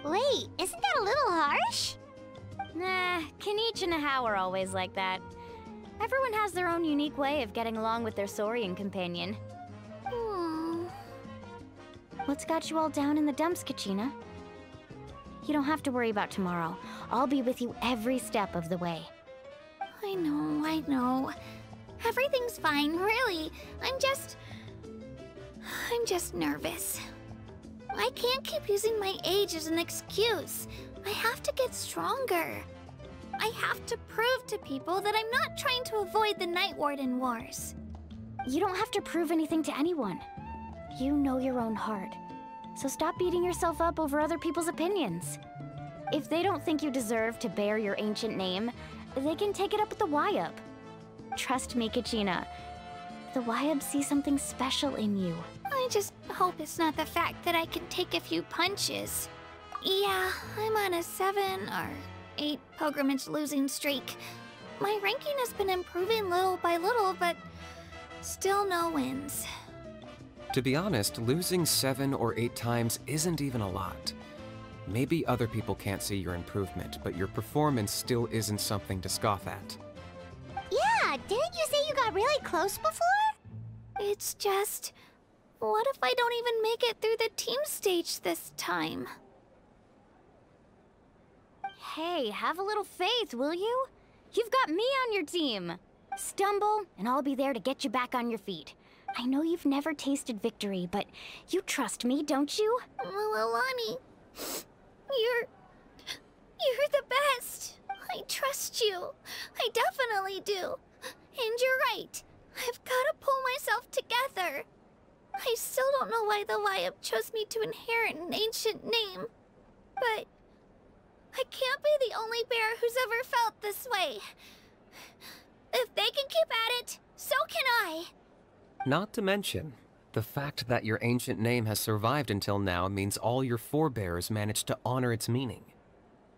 Wait, isn't that a little harsh? Nah, Kenichi and How are always like that. Everyone has their own unique way of getting along with their Saurian companion. What's got you all down in the dumps, Kachina? You don't have to worry about tomorrow. I'll be with you every step of the way. I know. Everything's fine, really. I'm just nervous. I can't keep using my age as an excuse. I have to get stronger. I have to prove to people that I'm not trying to avoid the Night Warden Wars. You don't have to prove anything to anyone. You know your own heart. So stop beating yourself up over other people's opinions. If they don't think you deserve to bear your ancient name, they can take it up with the Wyab. Trust me, Kachina. the Wyabs see something special in you. I just hope it's not the fact that I can take a few punches. Yeah, I'm on a 7 or 8 pilgrimage losing streak. My ranking has been improving little by little, but still no wins. To be honest, losing 7 or 8 times isn't even a lot. Maybe other people can't see your improvement, but your performance still isn't something to scoff at. Yeah, didn't you say you got really close before? It's just... what if I don't even make it through the team stage this time? Hey, have a little faith, will you? You've got me on your team. Stumble, and I'll be there to get you back on your feet. I know you've never tasted victory, but you trust me, don't you? Alani, you're the best. I trust you. I definitely do. And you're right. I've got to pull myself together. I still don't know why the Wyab chose me to inherit an ancient name. But I can't be the only bear who's ever felt this way. If they can keep at it, so can I. Not to mention, the fact that your ancient name has survived until now means all your forebears managed to honor its meaning.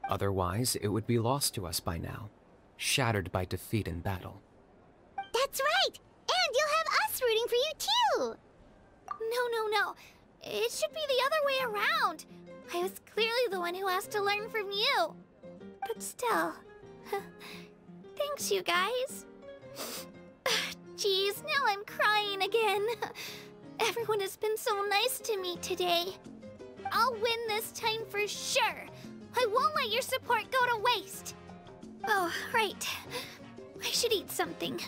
Otherwise, it would be lost to us by now, shattered by defeat in battle. That's right! And you'll have us rooting for you too! No. It should be the other way around. I was clearly the one who asked to learn from you. But still... thanks, you guys. Jeez, now I'm crying again. Everyone has been so nice to me today. I'll win this time for sure. I won't let your support go to waste. Oh, right. I should eat something.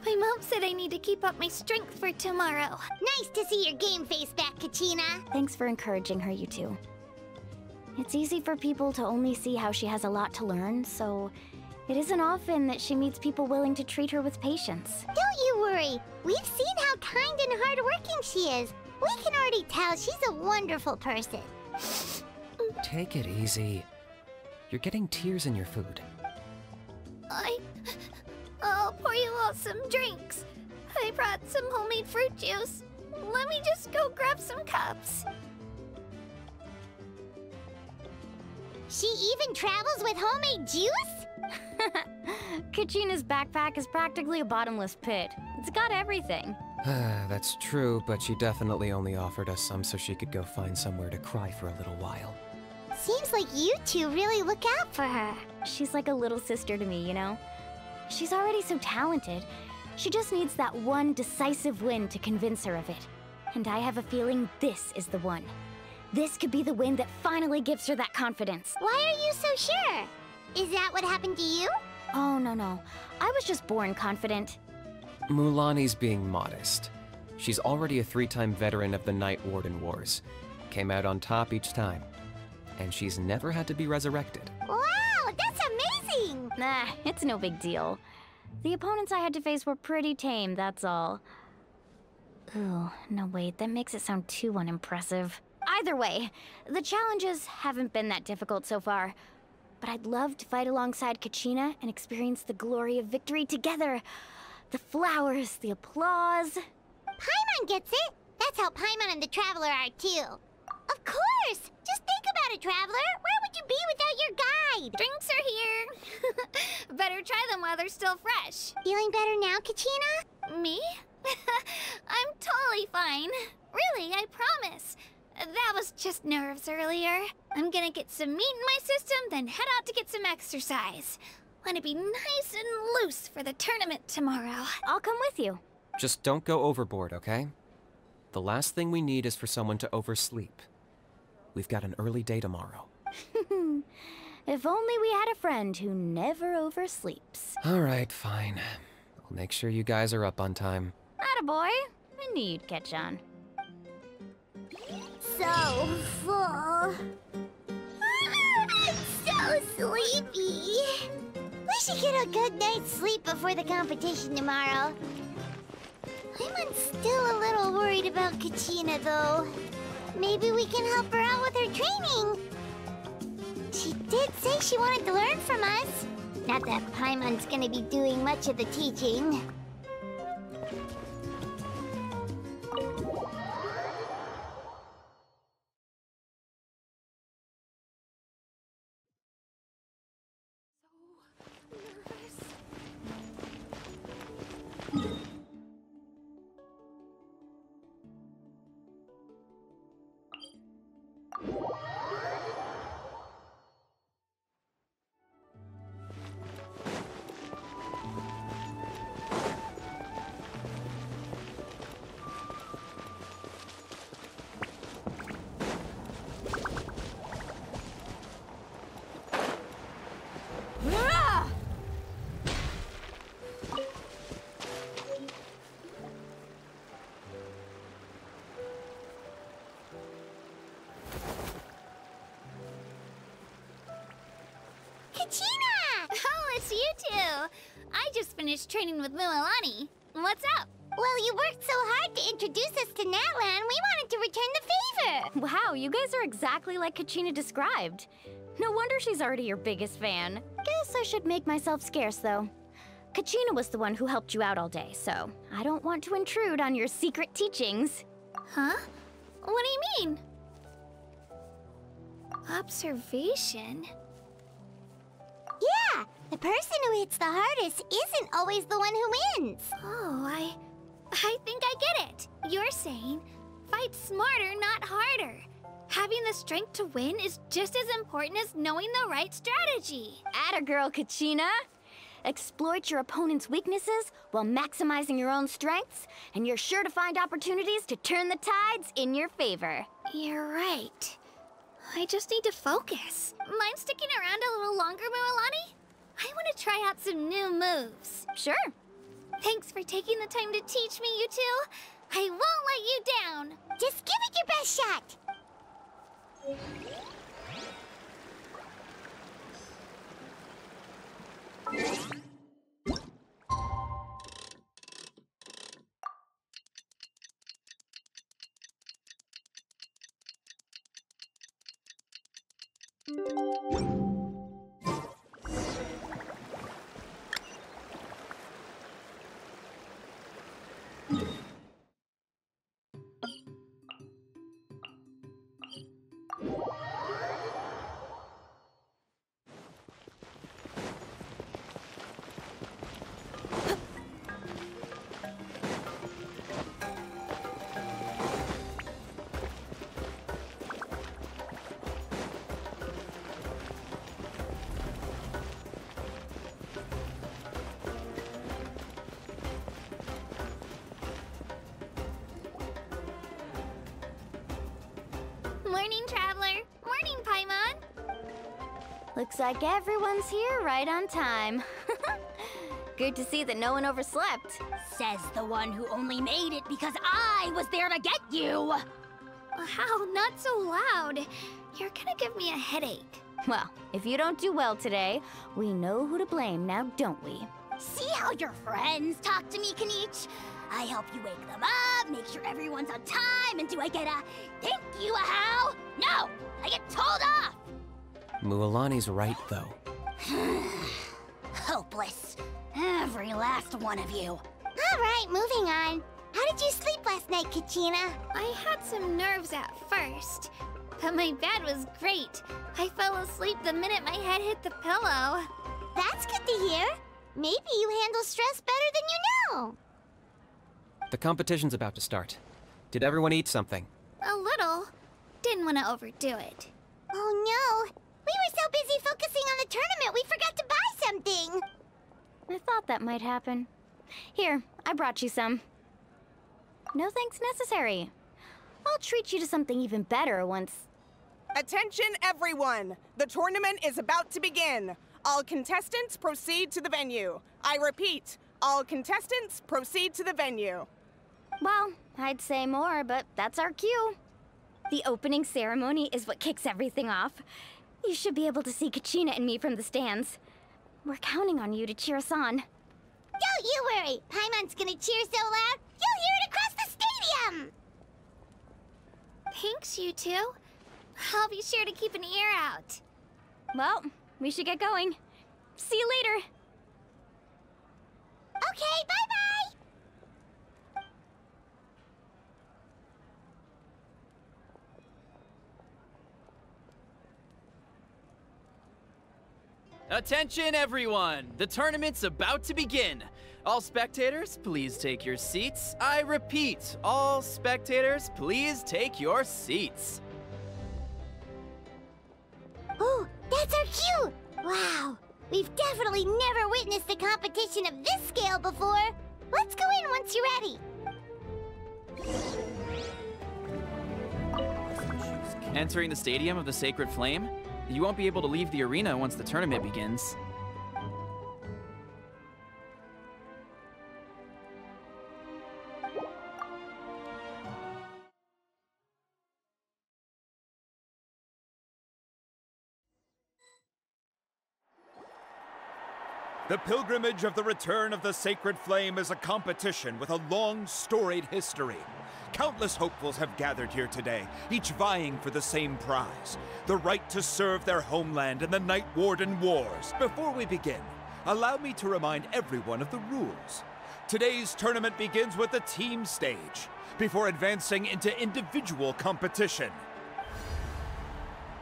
My mom said I need to keep up my strength for tomorrow. Nice to see your game face back, Kachina. Thanks for encouraging her, you two. It's easy for people to only see how she has a lot to learn, so it isn't often that she meets people willing to treat her with patience. Don't you worry. We've seen how kind and hardworking she is. We can already tell she's a wonderful person. Take it easy. You're getting tears in your food. I'll pour you all some drinks. I brought some homemade fruit juice. Let me just go grab some cups. She even travels with homemade juice? Kachina's backpack is practically a bottomless pit. It's got everything. That's true, but she definitely only offered us some so she could go find somewhere to cry for a little while. Seems like you two really look out for her. She's like a little sister to me, you know? She's already so talented. She just needs that one decisive win to convince her of it. And I have a feeling this is the one. This could be the win that finally gives her that confidence. Why are you so sure? Is that what happened to you? Oh, no. I was just born confident. Mulani's being modest. She's already a 3-time veteran of the Night Warden Wars. Came out on top each time. And she's never had to be resurrected. Wow, that's amazing! Nah, it's no big deal. The opponents I had to face were pretty tame, that's all. Ooh, no wait, that makes it sound too unimpressive. Either way, the challenges haven't been that difficult so far. But I'd love to fight alongside Kachina and experience the glory of victory together. The flowers, the applause. Paimon gets it! That's how Paimon and the Traveler are too. Of course! Just think about it, Traveler! Where would you be without your guide? Drinks are here! Better try them while they're still fresh. Feeling better now, Kachina? Me? I'm totally fine. Really, I promise. That was just nerves earlier. I'm gonna get some meat in my system, then head out to get some exercise. Want to be nice and loose for the tournament tomorrow. I'll come with you. Just don't go overboard, okay? The last thing we need is for someone to oversleep. We've got an early day tomorrow. If only we had a friend who never oversleeps. Alright, fine. I'll make sure you guys are up on time. Attaboy. I knew you'd catch on. So full. I'm so sleepy. We should get a good night's sleep before the competition tomorrow. I'm still a little worried about Kachina, though. Maybe we can help her out with her training. She did say she wanted to learn from us. Not that Paimon's gonna be doing much of the teaching. Kachina! Oh, it's you two! I just finished training with Mualani. What's up? Well, you worked so hard to introduce us to Natlan, we wanted to return the favor. Wow, you guys are exactly like Kachina described. No wonder she's already your biggest fan. Guess I should make myself scarce, though. Kachina was the one who helped you out all day, so I don't want to intrude on your secret teachings. Huh? What do you mean? Observation? Yeah, the person who hits the hardest isn't always the one who wins. Oh, I think I get it. You're saying, fight smarter, not harder. Having the strength to win is just as important as knowing the right strategy. Atta girl, Kachina! Exploit your opponent's weaknesses while maximizing your own strengths, and you're sure to find opportunities to turn the tides in your favor. You're right. I just need to focus. Mind sticking around a little longer, Mualani? I want to try out some new moves. Sure. Thanks for taking the time to teach me, you two. I won't let you down. Just give it your best shot. Morning, Traveler. Morning, Paimon. Looks like everyone's here right on time. Good to see that no one overslept. Says the one who only made it because I was there to get you! Wow, not so loud. You're gonna give me a headache. Well, if you don't do well today, we know who to blame now, don't we? See how your friends talk to me, Kanich? I help you wake them up, make sure everyone's on time, and do I get a thank you, a how? No! I get told off! Mualani's right, though. Hopeless. Every last one of you. All right, moving on. How did you sleep last night, Kachina? I had some nerves at first, but my bed was great. I fell asleep the minute my head hit the pillow. That's good to hear. Maybe you handle stress better than you know. The competition's about to start. Did everyone eat something? A little. Didn't want to overdo it. Oh no! We were so busy focusing on the tournament we forgot to buy something! I thought that might happen. Here, I brought you some. No thanks necessary. I'll treat you to something even better once... Attention, everyone! The tournament is about to begin. All contestants proceed to the venue. I repeat, all contestants proceed to the venue. Well, I'd say more, but that's our cue. The opening ceremony is what kicks everything off. You should be able to see Kachina and me from the stands. We're counting on you to cheer us on. Don't you worry! Paimon's gonna cheer so loud, you'll hear it across the stadium! Thanks, you two. I'll be sure to keep an ear out. Well, we should get going. See you later. Okay, bye-bye! Attention, everyone! The tournament's about to begin. All spectators, please take your seats. I repeat, all spectators, please take your seats. Oh, that's our cue! Wow, we've definitely never witnessed a competition of this scale before. Let's go in once you're ready. Entering the Stadium of the Sacred Flame, you won't be able to leave the arena once the tournament begins. The pilgrimage of the return of the sacred flame is a competition with a long, storied history. Countless hopefuls have gathered here today, each vying for the same prize, the right to serve their homeland in the Night Warden Wars. Before we begin, allow me to remind everyone of the rules. Today's tournament begins with the team stage, before advancing into individual competition.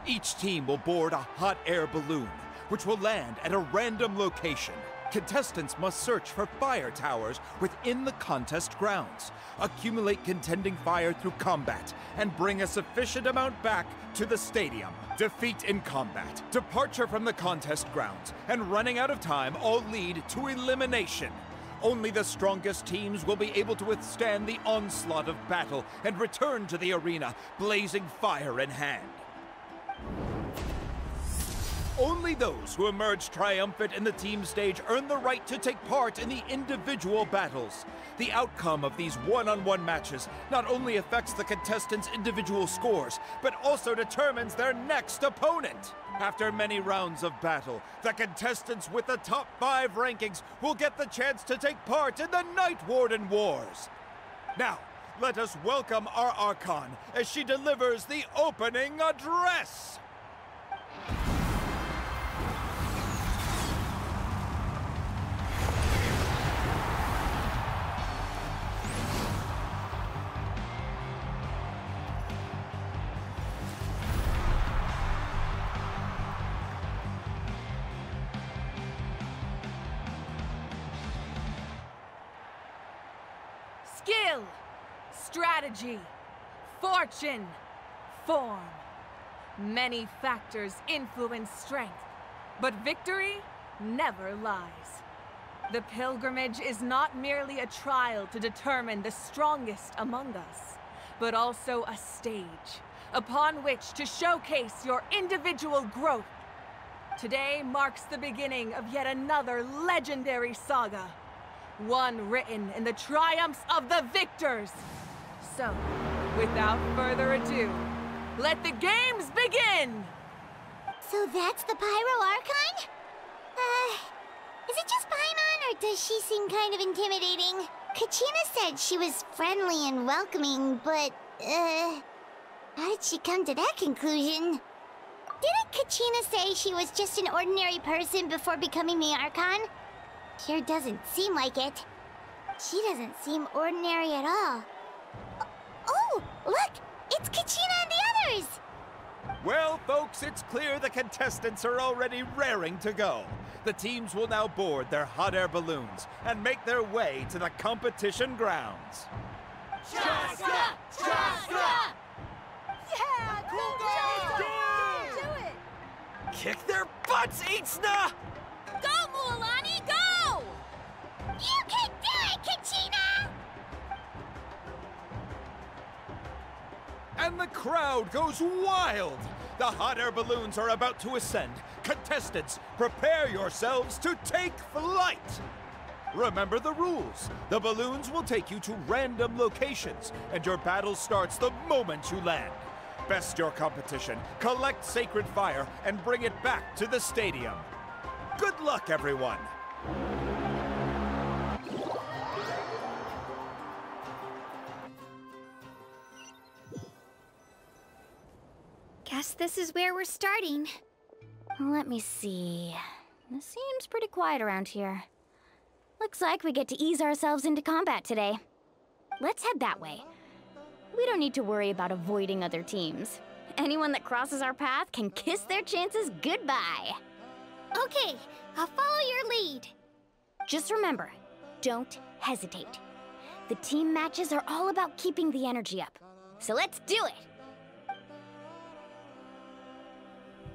Each team will board a hot air balloon, which will land at a random location. Contestants must search for fire towers within the contest grounds, accumulate contending fire through combat, and bring a sufficient amount back to the stadium. Defeat in combat, departure from the contest grounds, and running out of time all lead to elimination. Only the strongest teams will be able to withstand the onslaught of battle and return to the arena, blazing fire in hand. Only those who emerge triumphant in the team stage earn the right to take part in the individual battles. The outcome of these one-on-one matches not only affects the contestants' individual scores, but also determines their next opponent. After many rounds of battle, the contestants with the top 5 rankings will get the chance to take part in the Night Warden Wars. Now, let us welcome our Archon as she delivers the opening address. Skill, strategy, fortune, form. Many factors influence strength, but victory never lies. The pilgrimage is not merely a trial to determine the strongest among us, but also a stage upon which to showcase your individual growth. Today marks the beginning of yet another legendary saga. One written in the triumphs of the victors. So, without further ado, let the games begin! So that's the Pyro Archon? Is it just Paimon, or does she seem kind of intimidating? Kachina said she was friendly and welcoming, but, how did she come to that conclusion? Didn't Kachina say she was just an ordinary person before becoming the Archon? Sure doesn't seem like it. She doesn't seem ordinary at all. Oh, look! It's Kachina and the others! Well, folks, it's clear the contestants are already raring to go. The teams will now board their hot air balloons and make their way to the competition grounds. Chaska! Chaska! Yeah! Cool! Do it! Kick their butts, Itzna! Go, Mualani, go! You can do it, Kachina! And the crowd goes wild! The hot air balloons are about to ascend. Contestants, prepare yourselves to take flight! Remember the rules. The balloons will take you to random locations, and your battle starts the moment you land. Best your competition, collect sacred fire, and bring it back to the stadium. Good luck, everyone! Guess this is where we're starting. Let me see. This seems pretty quiet around here. Looks like we get to ease ourselves into combat today. Let's head that way. We don't need to worry about avoiding other teams. Anyone that crosses our path can kiss their chances goodbye. Okay, I'll follow your lead. Just remember, don't hesitate. The team matches are all about keeping the energy up. So let's do it!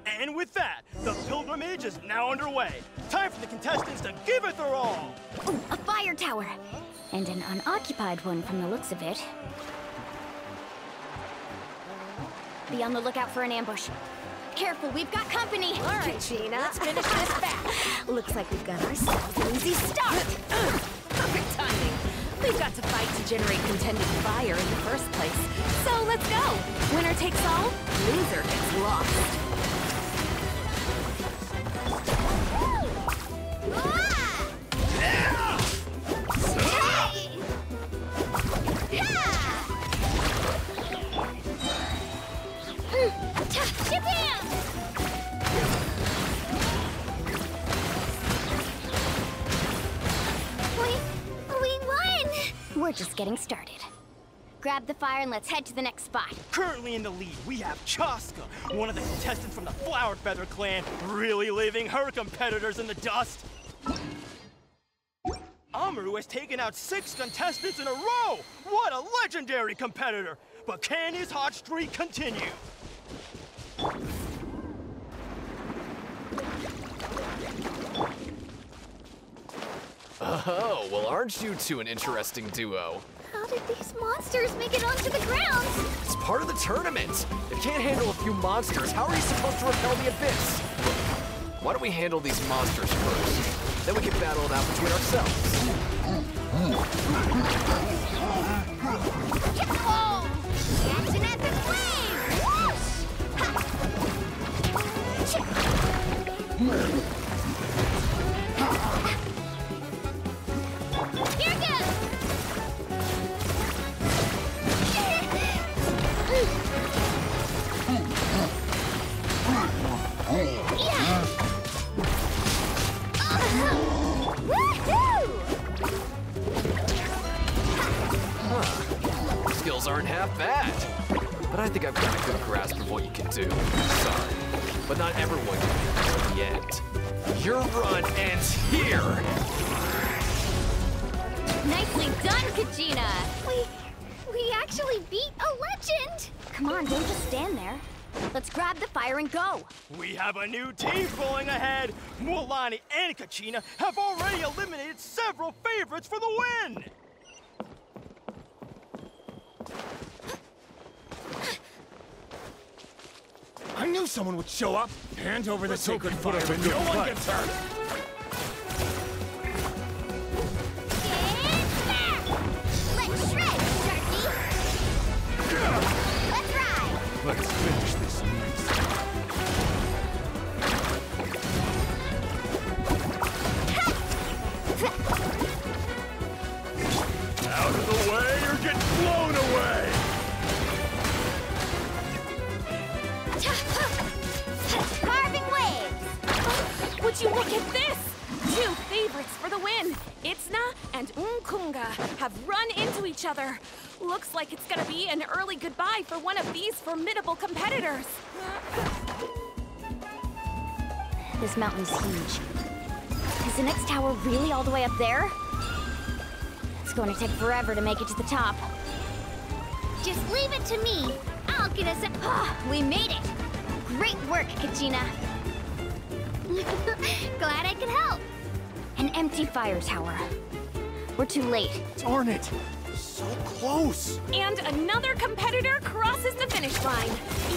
And with that, the pilgrimage is now underway. Time for the contestants to give it their all! Ooh, a fire tower! And an unoccupied one from the looks of it. Be on the lookout for an ambush. Careful, we've got company! All right, Gina, let's finish this fast. Looks like we've got ourselves an easy start. Perfect timing. We've got to fight to generate contended fire in the first place. So let's go. Winner takes all, loser gets lost. Ah! we're just getting started. Grab the fire and let's head to the next spot. Currently in the lead, we have Chaska, one of the contestants from the Flower Feather clan, really leaving her competitors in the dust. Amaru has taken out 6 contestants in a row! What a legendary competitor! But can his hot streak continue? Oh, well, aren't you two an interesting duo? How did these monsters make it onto the ground? It's part of the tournament. If you can't handle a few monsters, how are you supposed to repel the abyss? Look, why don't we handle these monsters first? Then we can battle it out between ourselves. Oh! Action at the flame! Here goes! Skills aren't half bad. But I think I've got a good grasp of what you can do. Sorry, but not everyone can make it to the end. Your run ends here! Nicely done, Kachina! We actually beat a legend! Come on, don't just stand there. Let's grab the fire and go! We have a new team going ahead! Mualani and Kachina have already eliminated several favorites for the win! I knew someone would show up. Hand over the sacred fire and no one gets hurt. Let's shred, Sharky! Let's ride! Let's finish this next. Out of the way or get blown away! Carving waves! Would you look at this? 2 favorites for the win. Itzna and Unkunga have run into each other. Looks like it's gonna be an early goodbye for one of these formidable competitors. This mountain's huge. Is the next tower really all the way up there? It's going to take forever to make it to the top. Just leave it to me. I'll get us a... We made it! Great work, Kachina! Glad I could help. An empty fire tower. We're too late. Darn it! So close! And another competitor crosses the finish line.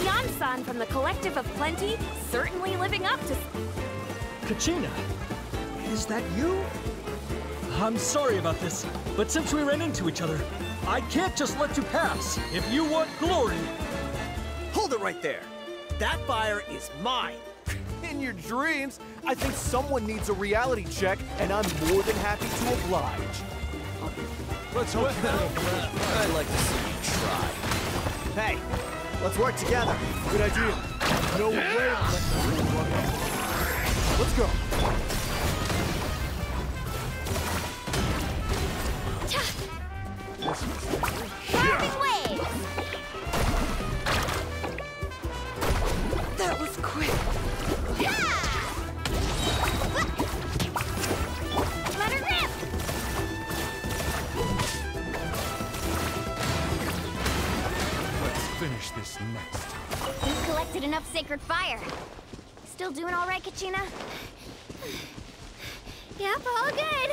Yan-san from the Collective of Plenty, certainly living up to... Kachina, is that you? I'm sorry about this, but since we ran into each other, I can't just let you pass. If you want glory... Hold it right there. That fire is mine. In your dreams, I think someone needs a reality check, and I'm more than happy to oblige. Let's hope I'd like to see you try. Hey, let's work together. Good idea. No way I'll let the room run out. Let's go. Carving waves! That was quick. Let her rip! Let's finish this next. We've collected enough sacred fire. Still doing all right, Kachina? Yep, all good.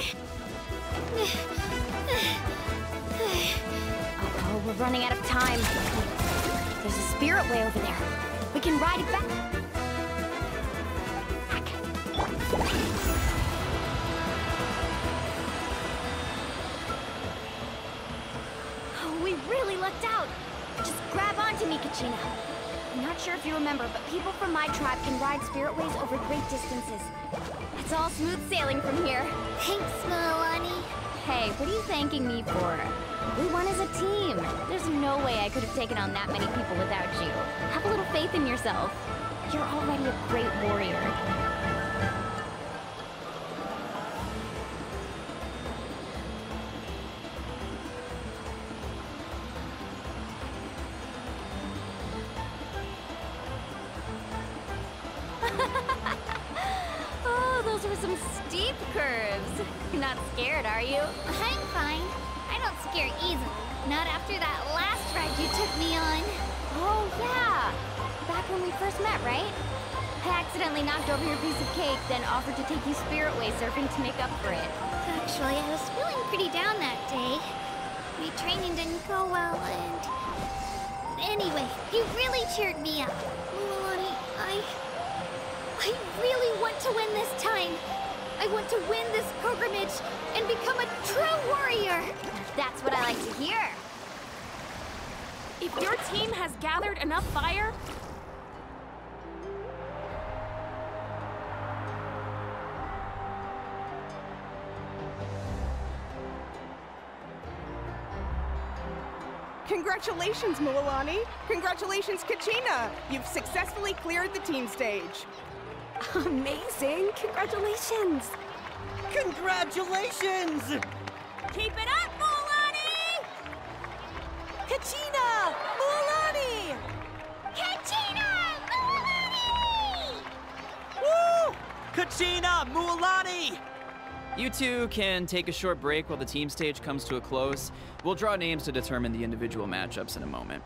Oh, we're running out of time. There's a spirit way over there. We can ride it back. Oh, we really lucked out. Just grab onto me, Kachina. I'm not sure if you remember, but people from my tribe can ride spirit ways over great distances. It's all smooth sailing from here. Thanks, Mualani. Hey, what are you thanking me for? We won as a team. There's no way I could have taken on that many people without you. Have a little faith in yourself. You're already a great warrior. Oh, those were some steep curves. You're not scared, are you? I'm fine. I don't scare easily. Not after that last ride you took me on. Oh, yeah. Back when we first met, right? I accidentally knocked over your piece of cake, then offered to take you spirit-way surfing to make up for it. Actually, I was feeling pretty down that day. My training didn't go well, and... Anyway, you really cheered me up. Mualani, I really want to win this time. I want to win this pilgrimage and become a true warrior. That's what I like to hear. If your team has gathered enough fire, Congratulations, Mualani. Congratulations, Kachina. You've successfully cleared the team stage. Amazing! Congratulations! Congratulations! Keep it up, Mualani! Kachina! Mualani! Kachina! Mualani! Woo! Kachina! Mualani! You two can take a short break while the team stage comes to a close. We'll draw names to determine the individual matchups in a moment.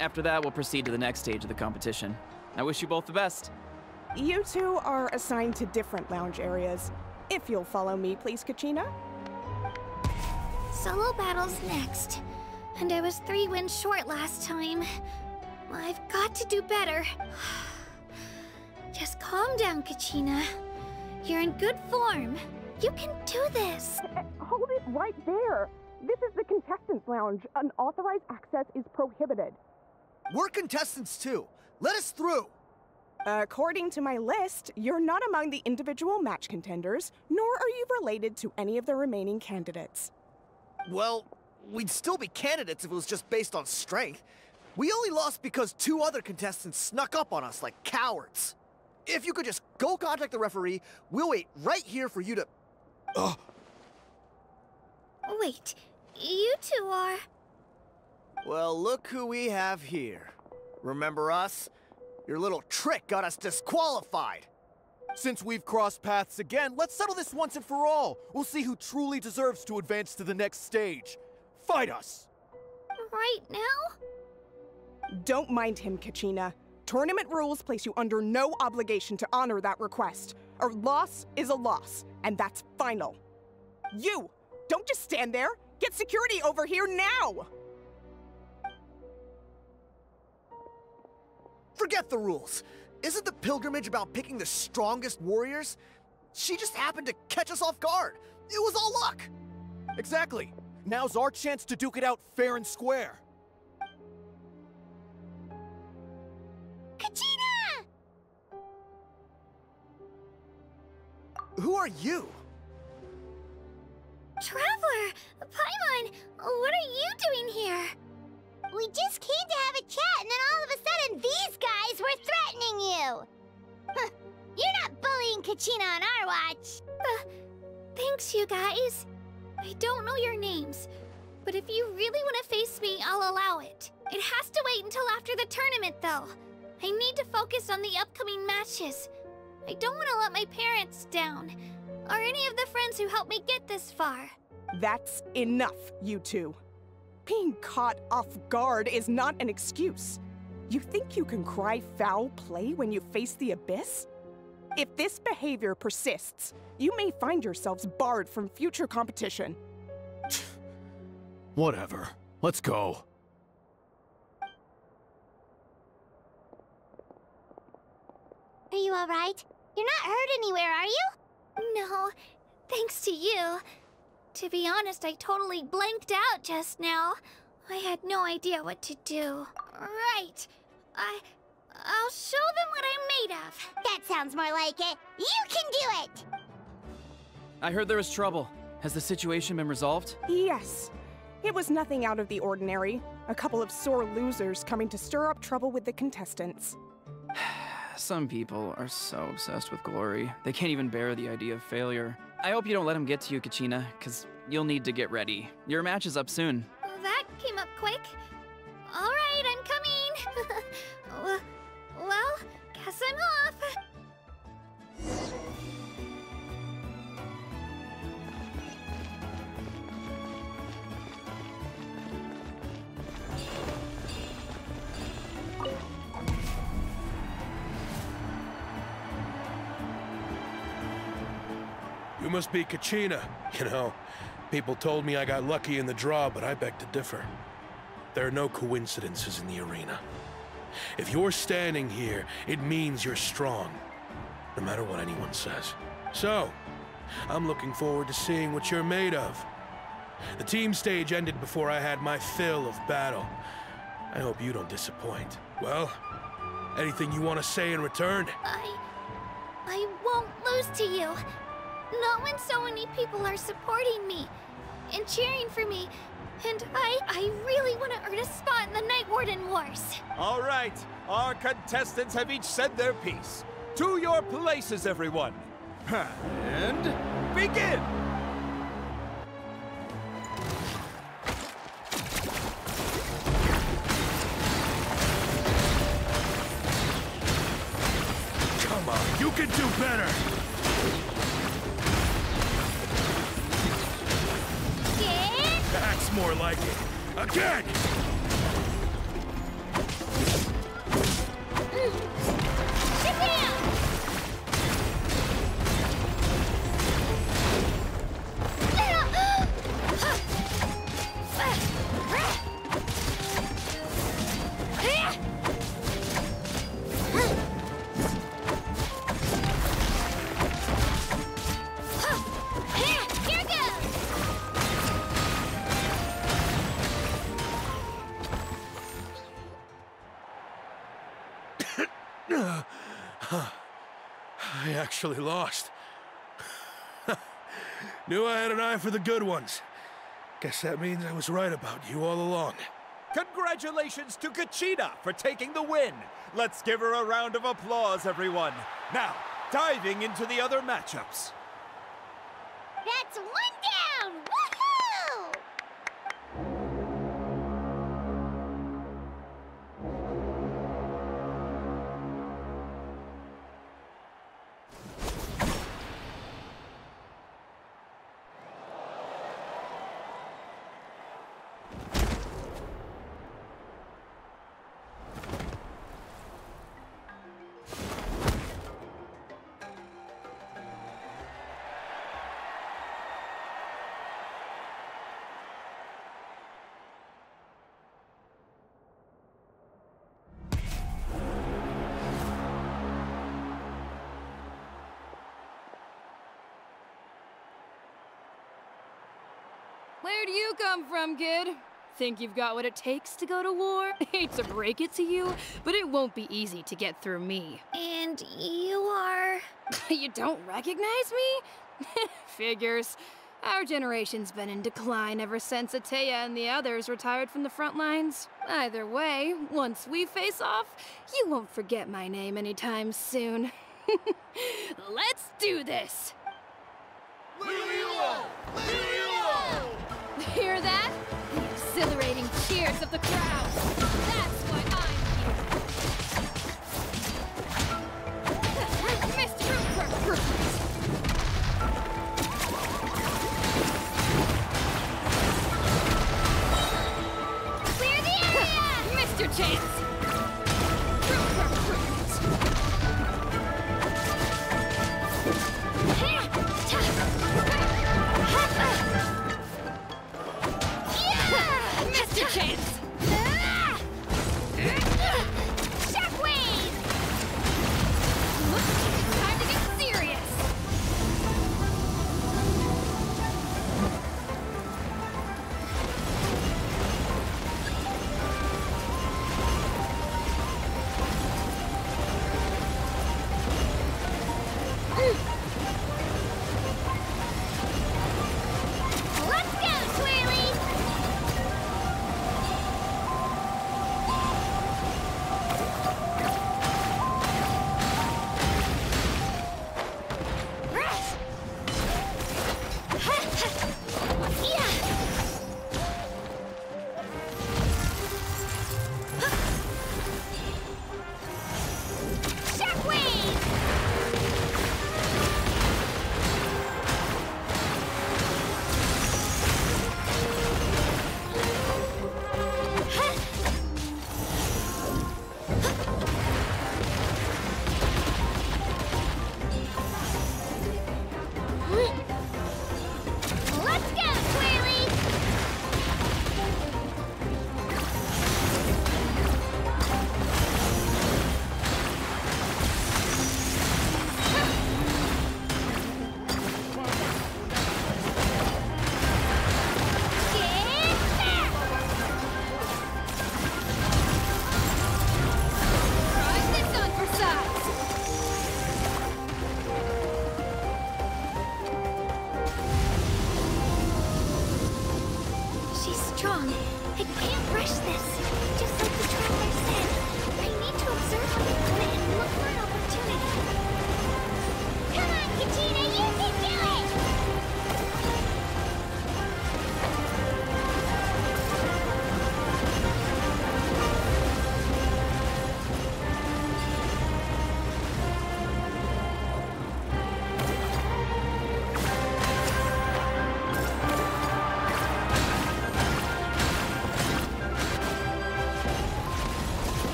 After that, we'll proceed to the next stage of the competition. I wish you both the best. You two are assigned to different lounge areas. If you'll follow me, please, Kachina. Solo battle's next. And I was 3 wins short last time. I've got to do better. Just calm down, Kachina. You're in good form. You can do this. Hold it right there. This is the contestants' lounge. Unauthorized access is prohibited. We're contestants too. Let us through. According to my list, you're not among the individual match contenders, nor are you related to any of the remaining candidates. Well, we'd still be candidates if it was just based on strength. We only lost because 2 other contestants snuck up on us like cowards. If you could just go contact the referee, we'll wait right here for you to... Ugh. Wait, you two are... Well, look who we have here. Remember us? Your little trick got us disqualified. Since we've crossed paths again, let's settle this once and for all. We'll see who truly deserves to advance to the next stage. Fight us! Right now? Don't mind him, Kachina. Tournament rules place you under no obligation to honor that request. A loss is a loss, and that's final. You! Don't just stand there! Get security over here now! Forget the rules. Isn't the pilgrimage about picking the strongest warriors? She just happened to catch us off guard. It was all luck. Exactly. Now's our chance to duke it out fair and square. Kachina! Who are you? Traveler! Paimon! What are you doing here? We just came to have a chat, and then all of a sudden these guys were threatening you! Huh, you're not bullying Kachina on our watch! Thanks, you guys. I don't know your names, but if you really want to face me, I'll allow it. It has to wait until after the tournament, though. I need to focus on the upcoming matches. I don't want to let my parents down, or any of the friends who helped me get this far. That's enough, you two. Being caught off guard is not an excuse. You think you can cry foul play when you face the abyss? If this behavior persists, you may find yourselves barred from future competition. Whatever. Let's go. Are you alright? You're not hurt anywhere, are you? No, thanks to you. To be honest, I totally blanked out just now. I had no idea what to do. Right. I'll show them what I'm made of. That sounds more like it. You can do it! I heard there was trouble. Has the situation been resolved? Yes. It was nothing out of the ordinary. A couple of sore losers coming to stir up trouble with the contestants. Some people are so obsessed with glory, they can't even bear the idea of failure. I hope you don't let them get to you, Kachina, because you'll need to get ready. Your match is up soon. That came up quick. All right, I'm coming. Well, guess I'm off. You must be Kachina. You know, people told me I got lucky in the draw, but I beg to differ. There are no coincidences in the arena. If you're standing here, it means you're strong, no matter what anyone says. So, I'm looking forward to seeing what you're made of. The team stage ended before I had my fill of battle. I hope you don't disappoint. Well, anything you want to say in return? I won't lose to you. Not when so many people are supporting me and cheering for me. And I really want to earn a spot in the Night Warden Wars. All right, our contestants have each said their piece. To your places, everyone. And begin! Come on, you can do better! That's more like it. Again! I actually lost. Knew I had an eye for the good ones. Guess that means I was right about you all along. Congratulations to Kachina for taking the win. Let's give her a round of applause, everyone. Now, diving into the other matchups. That's one down! Woohoo! Where do you come from, kid? Think you've got what it takes to go to war? Hate to break it to you, but it won't be easy to get through me. And you are... You don't recognize me? Figures. Our generation's been in decline ever since Ateya and the others retired from the front lines. Either way, once we face off, you won't forget my name anytime soon. Let's do this! Hear that? The exhilarating cheers of the crowd. That's why I'm here. Mr. Clear the area! Mr. Chance! Mr. Chance!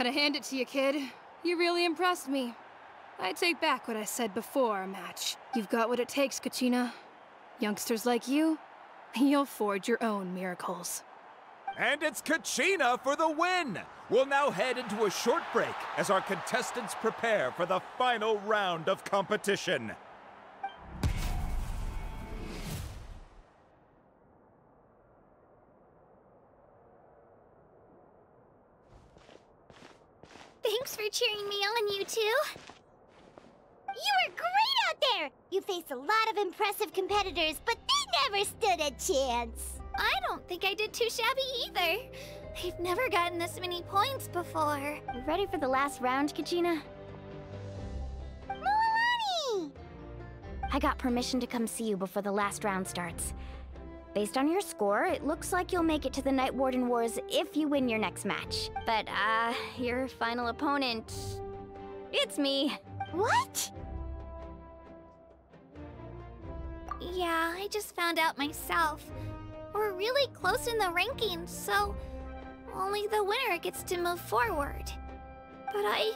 Gotta hand it to you, kid. You really impressed me. I take back what I said before our match. You've got what it takes, Kachina. Youngsters like you, you'll forge your own miracles. And it's Kachina for the win! We'll now head into a short break as our contestants prepare for the final round of competition. Thanks for cheering me on, you two. You were great out there! You faced a lot of impressive competitors, but they never stood a chance. I don't think I did too shabby either. I've never gotten this many points before. You ready for the last round, Kachina? Mualani! I got permission to come see you before the last round starts. Based on your score, it looks like you'll make it to the Night Warden Wars if you win your next match. But, your final opponent... it's me. What? Yeah, I just found out myself. We're really close in the rankings, so only the winner gets to move forward. But I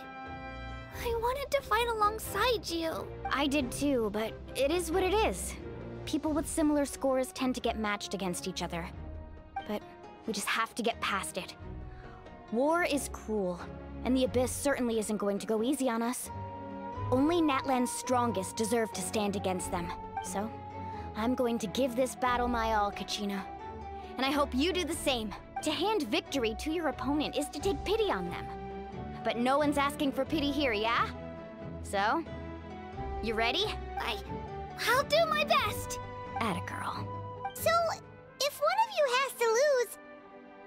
wanted to fight alongside you. I did too, but it is what it is. People with similar scores tend to get matched against each other. But we just have to get past it. War is cruel, and the Abyss certainly isn't going to go easy on us. Only Natlan's strongest deserve to stand against them. So, I'm going to give this battle my all, Kachina. And I hope you do the same. To hand victory to your opponent is to take pity on them. But no one's asking for pity here, yeah? So, you ready? I'll do my best. Atta girl. So, if one of you has to lose,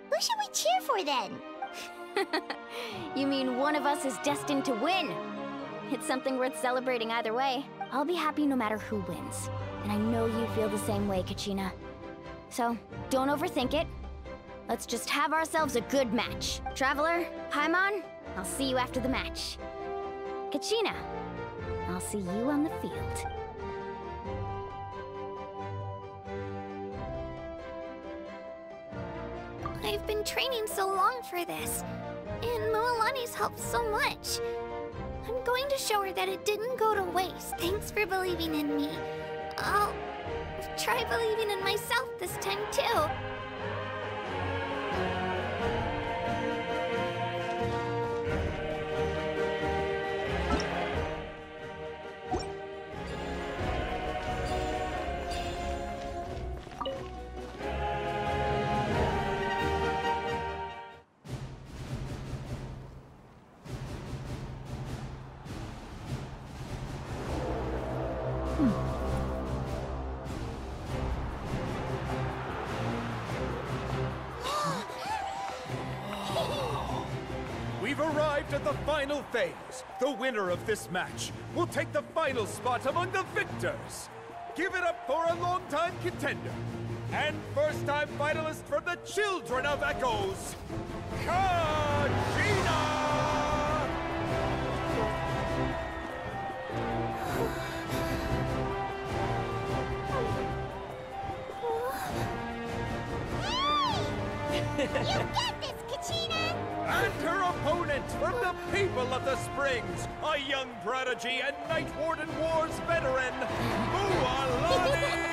who should we cheer for then? You mean one of us is destined to win? It's something worth celebrating either way. I'll be happy no matter who wins. And I know you feel the same way, Kachina. So, don't overthink it. Let's just have ourselves a good match. Traveler, Paimon, I'll see you after the match. Kachina, I'll see you on the field. I've been training so long for this, and Mualani's helped so much. I'm going to show her that it didn't go to waste. Thanks for believing in me. I'll try believing in myself this time too. We've arrived at the final phase. The winner of this match will take the final spot among the victors. Give it up for a longtime contender and first-time finalist from the Children of Echoes, Kachina! You get this, Kachina! And her opponent from the people of the Springs, a young prodigy and Night Warden Wars veteran, Mualani!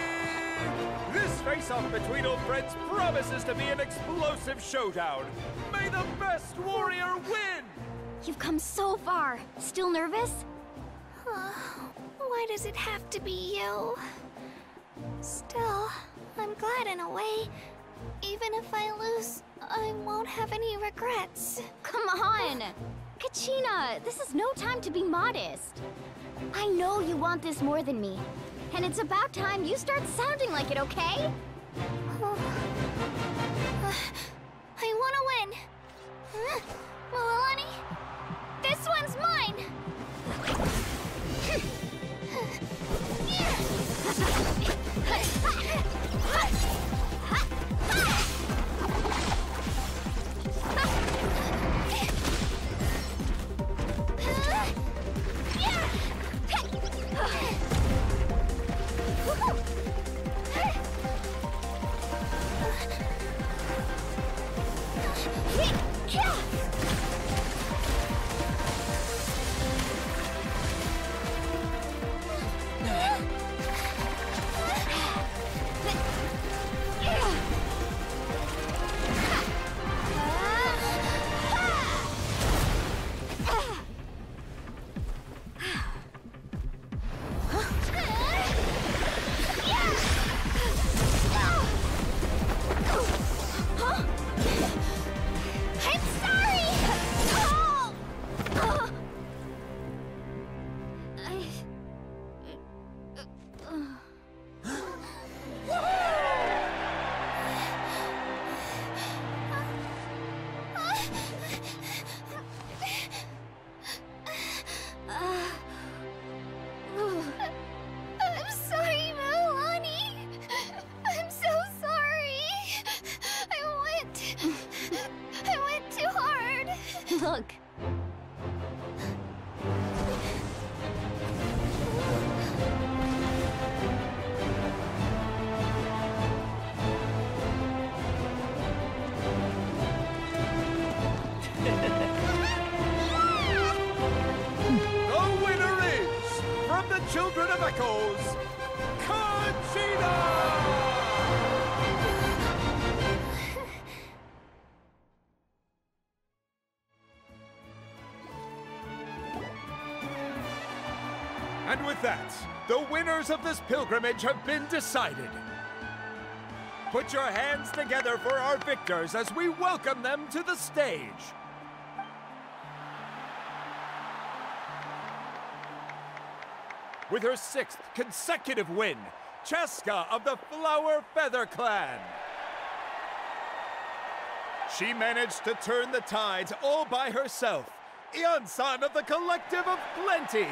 This face-off between old friends promises to be an explosive showdown. May the best warrior win! You've come so far. Still nervous? Why does it have to be you? Still, I'm glad in a way. Even if I lose, I won't have any regrets. Come on! Kachina, this is no time to be modest. I know you want this more than me. And it's about time you start sounding like it, okay? I want to win. Mualani, this one's mine! I'm sorry, Milani. I'm so sorry. I went too hard. Look. The winner is, from the Children of Echoes, Conchita! And with that, the winners of this pilgrimage have been decided. Put your hands together for our victors as we welcome them to the stage. With her 6th consecutive win, Cheska of the Flower Feather Clan. She managed to turn the tides all by herself. Ian-san of the Collective of Plenty.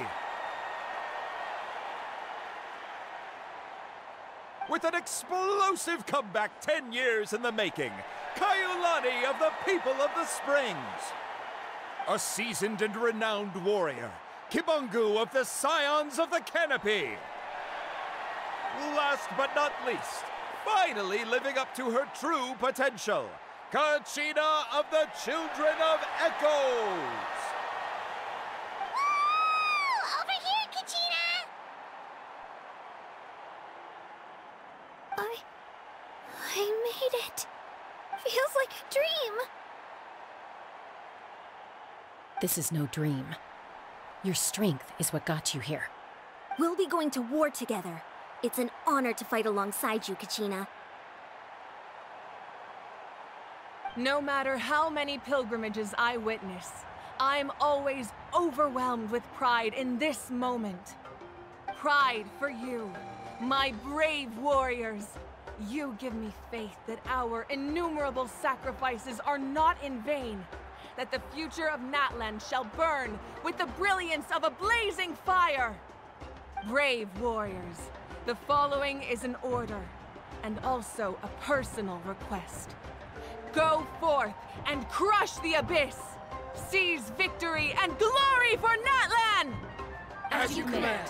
With an explosive comeback 10 years in the making, Kaiulani of the People of the Springs. A seasoned and renowned warrior, Kibungu of the Scions of the Canopy. Last but not least, finally living up to her true potential, Conchita of the Children of Echoes. Woo! Over here, Conchita! I made it. Feels like a dream. This is no dream. Your strength is what got you here. We'll be going to war together. It's an honor to fight alongside you, Kachina. No matter how many pilgrimages I witness, I'm always overwhelmed with pride in this moment. Pride for you, my brave warriors. You give me faith that our innumerable sacrifices are not in vain, that the future of Natlan shall burn with the brilliance of a blazing fire. Brave warriors, the following is an order, and also a personal request. Go forth and crush the abyss! Seize victory and glory for Natlan! As you command.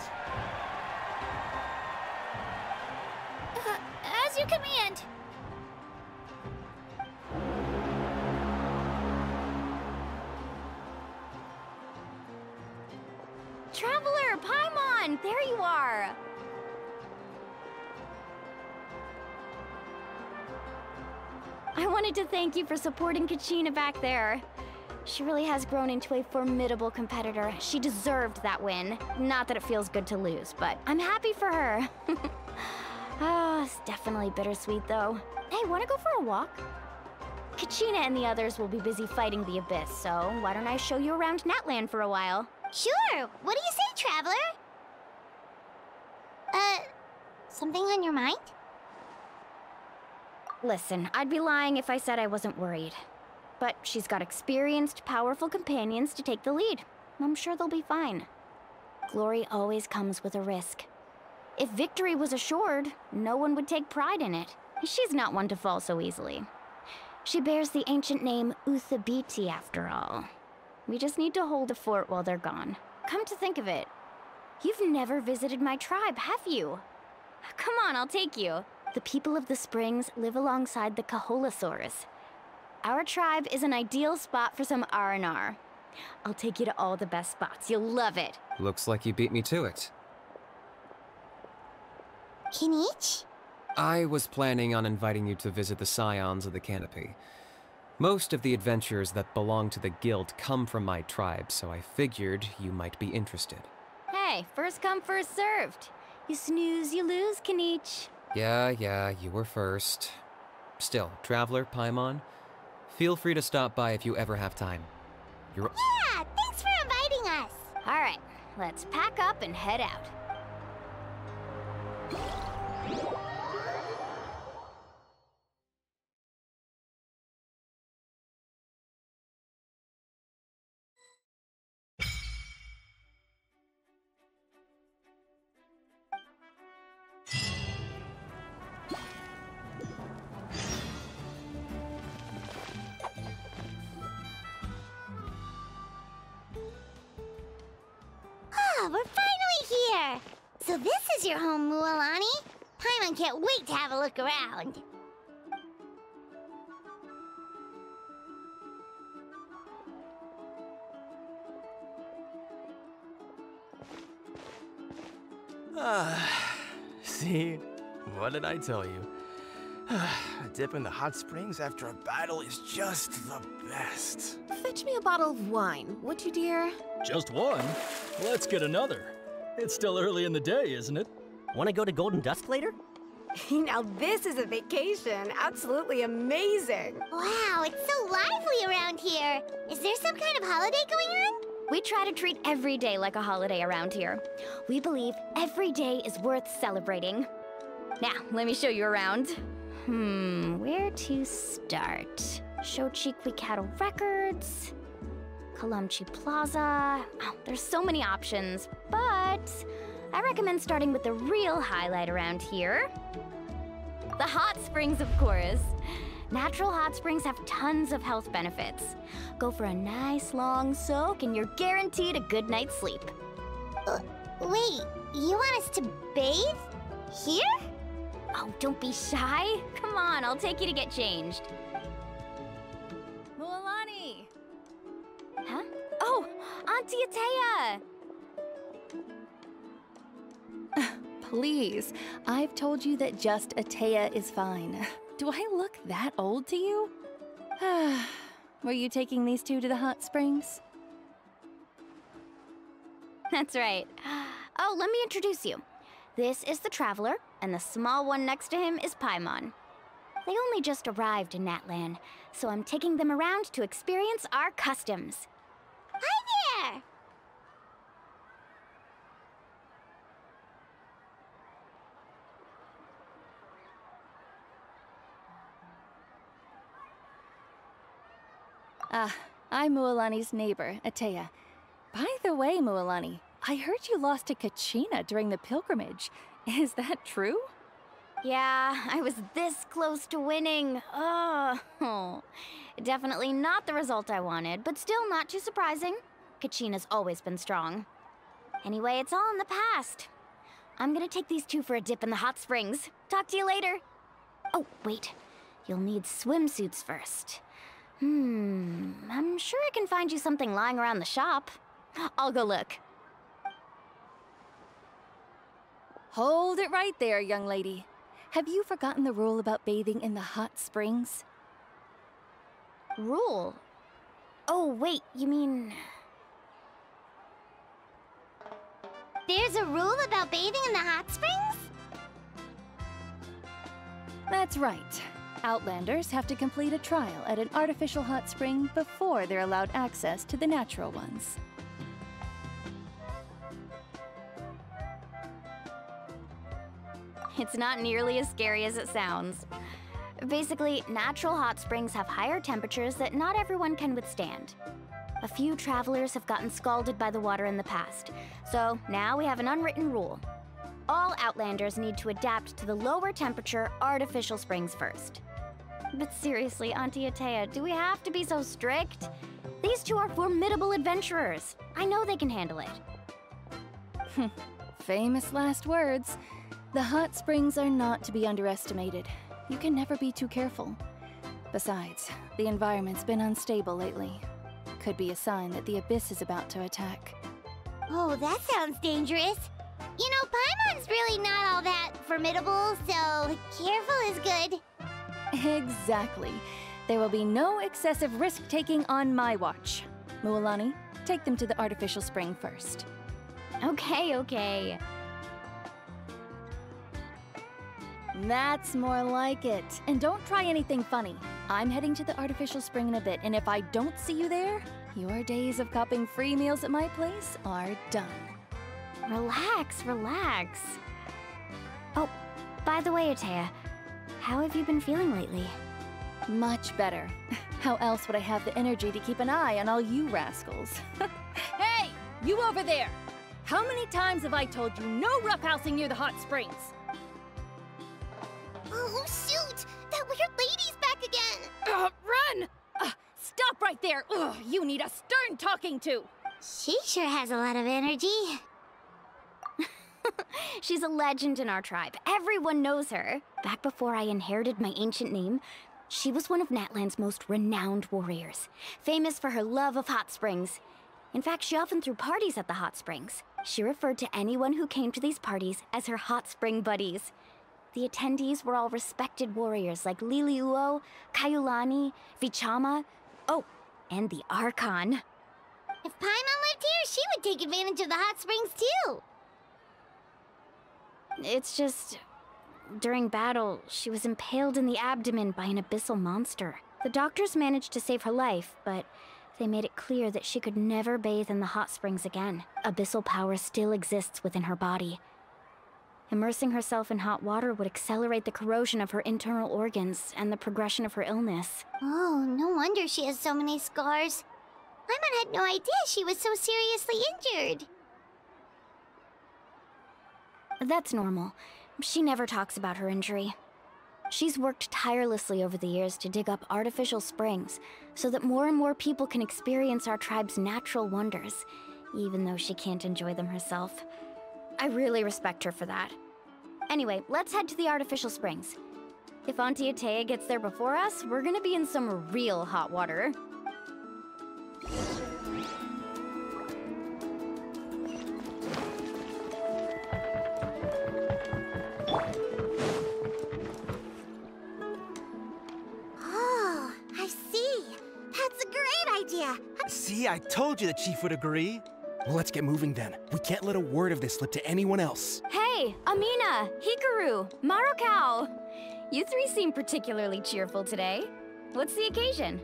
As you command. Traveler, Paimon, there you are. I wanted to thank you for supporting Kachina back there. She really has grown into a formidable competitor. She deserved that win. Not that it feels good to lose, but I'm happy for her. It's definitely bittersweet, though. Hey, wanna go for a walk? Kachina and the others will be busy fighting the Abyss, so why don't I show you around Natlan for a while? Sure! What do you say, Traveler? Something on your mind? Listen, I'd be lying if I said I wasn't worried. But she's got experienced, powerful companions to take the lead. I'm sure they'll be fine. Glory always comes with a risk. If victory was assured, no one would take pride in it. She's not one to fall so easily. She bears the ancient name Uthabiti, after all. We just need to hold the fort while they're gone. Come to think of it, you've never visited my tribe, have you? Come on, I'll take you. The people of the Springs live alongside the Kaholasaurus. Our tribe is an ideal spot for some R&R. I'll take you to all the best spots. You'll love it. Looks like you beat me to it. Kinich? I was planning on inviting you to visit the Scions of the Canopy. Most of the adventurers that belong to the guild come from my tribe, so I figured you might be interested. Hey, first come, first served. You snooze, you lose, Kinich. Yeah, you were first. Still, Traveler, Paimon, feel free to stop by if you ever have time. You're... Yeah, thanks for inviting us. All right, let's pack up and head out. So this is your home, Mualani. Paimon can't wait to have a look around. See? What did I tell you? A dip in the hot springs after a battle is just the best. Fetch me a bottle of wine, would you, dear? Just one? Let's get another. It's still early in the day, isn't it? Want to go to Golden Dusk later? Now this is a vacation. Absolutely amazing. Wow, it's so lively around here. Is there some kind of holiday going on? We try to treat every day like a holiday around here. We believe every day is worth celebrating. Now, let me show you around. Where to start? Shochiqui Cattle Records, Kalamchi Plaza. Oh, there's so many options, but I recommend starting with the real highlight around here. The hot springs, of course. Natural hot springs have tons of health benefits. Go for a nice long soak and you're guaranteed a good night's sleep. Wait, you want us to bathe? Here? Oh, don't be shy. Come on, I'll take you to get changed. Mualani! Huh? Oh, Auntie Atea! Please, I've told you that just Atea is fine. Do I look that old to you? Were you taking these two to the hot springs? That's right. Oh, let me introduce you. This is the Traveler, and the small one next to him is Paimon. They only just arrived in Natlan, so I'm taking them around to experience our customs. Hi there! I'm Mualani's neighbor, Atea. By the way, Mualani, I heard you lost to Kachina during the pilgrimage. Is that true? Yeah, I was this close to winning. Oh, definitely not the result I wanted, but still not too surprising. Kachina's always been strong. Anyway, it's all in the past. I'm gonna take these two for a dip in the hot springs. Talk to you later. Oh, wait. You'll need swimsuits first. I'm sure I can find you something lying around the shop. I'll go look. Hold it right there, young lady. Have you forgotten the rule about bathing in the hot springs? Rule? Oh, wait, you mean... There's a rule about bathing in the hot springs? That's right. Outlanders have to complete a trial at an artificial hot spring before they're allowed access to the natural ones. It's not nearly as scary as it sounds. Basically, natural hot springs have higher temperatures that not everyone can withstand. A few travelers have gotten scalded by the water in the past, so now we have an unwritten rule. All Outlanders need to adapt to the lower temperature artificial springs first. But seriously, Auntie Atea, do we have to be so strict? These two are formidable adventurers. I know they can handle it. Famous last words. The hot springs are not to be underestimated. You can never be too careful. Besides, the environment's been unstable lately. Could be a sign that the Abyss is about to attack. Oh, that sounds dangerous. You know, Paimon's really not all that formidable, so careful is good. Exactly. There will be no excessive risk-taking on my watch. Mualani, take them to the artificial spring first. Okay. That's more like it. And don't try anything funny. I'm heading to the artificial spring in a bit, and if I don't see you there, your days of copping free meals at my place are done. Relax. Oh, by the way, Atea, how have you been feeling lately? Much better. How else would I have the energy to keep an eye on all you rascals? Hey, you over there! How many times have I told you no roughhousing near the hot springs? Oh, shoot! That weird lady's back again! Run! Stop right there! Ugh, you need a stern talking to! She sure has a lot of energy. She's a legend in our tribe. Everyone knows her. Back before I inherited my ancient name, she was one of Natlan's most renowned warriors, famous for her love of hot springs. In fact, she often threw parties at the hot springs. She referred to anyone who came to these parties as her hot spring buddies. The attendees were all respected warriors like Liliuo, Kaiulani, Vichama, oh, and the Archon. If Paimon lived here, she would take advantage of the hot springs too. It's just, during battle, she was impaled in the abdomen by an abyssal monster. The doctors managed to save her life, but they made it clear that she could never bathe in the hot springs again. Abyssal power still exists within her body. Immersing herself in hot water would accelerate the corrosion of her internal organs and the progression of her illness. Oh, no wonder she has so many scars. Paimon had no idea she was so seriously injured. That's normal. She never talks about her injury. She's worked tirelessly over the years to dig up artificial springs so that more and more people can experience our tribe's natural wonders, even though she can't enjoy them herself. I really respect her for that. Anyway, let's head to the artificial springs. If Auntie Atea gets there before us, we're gonna be in some real hot water. Oh, I see. That's a great idea. See, I told you the chief would agree. Well, let's get moving then. We can't let a word of this slip to anyone else. Hey, Amina, Hikaru, Marukao. You three seem particularly cheerful today. What's the occasion?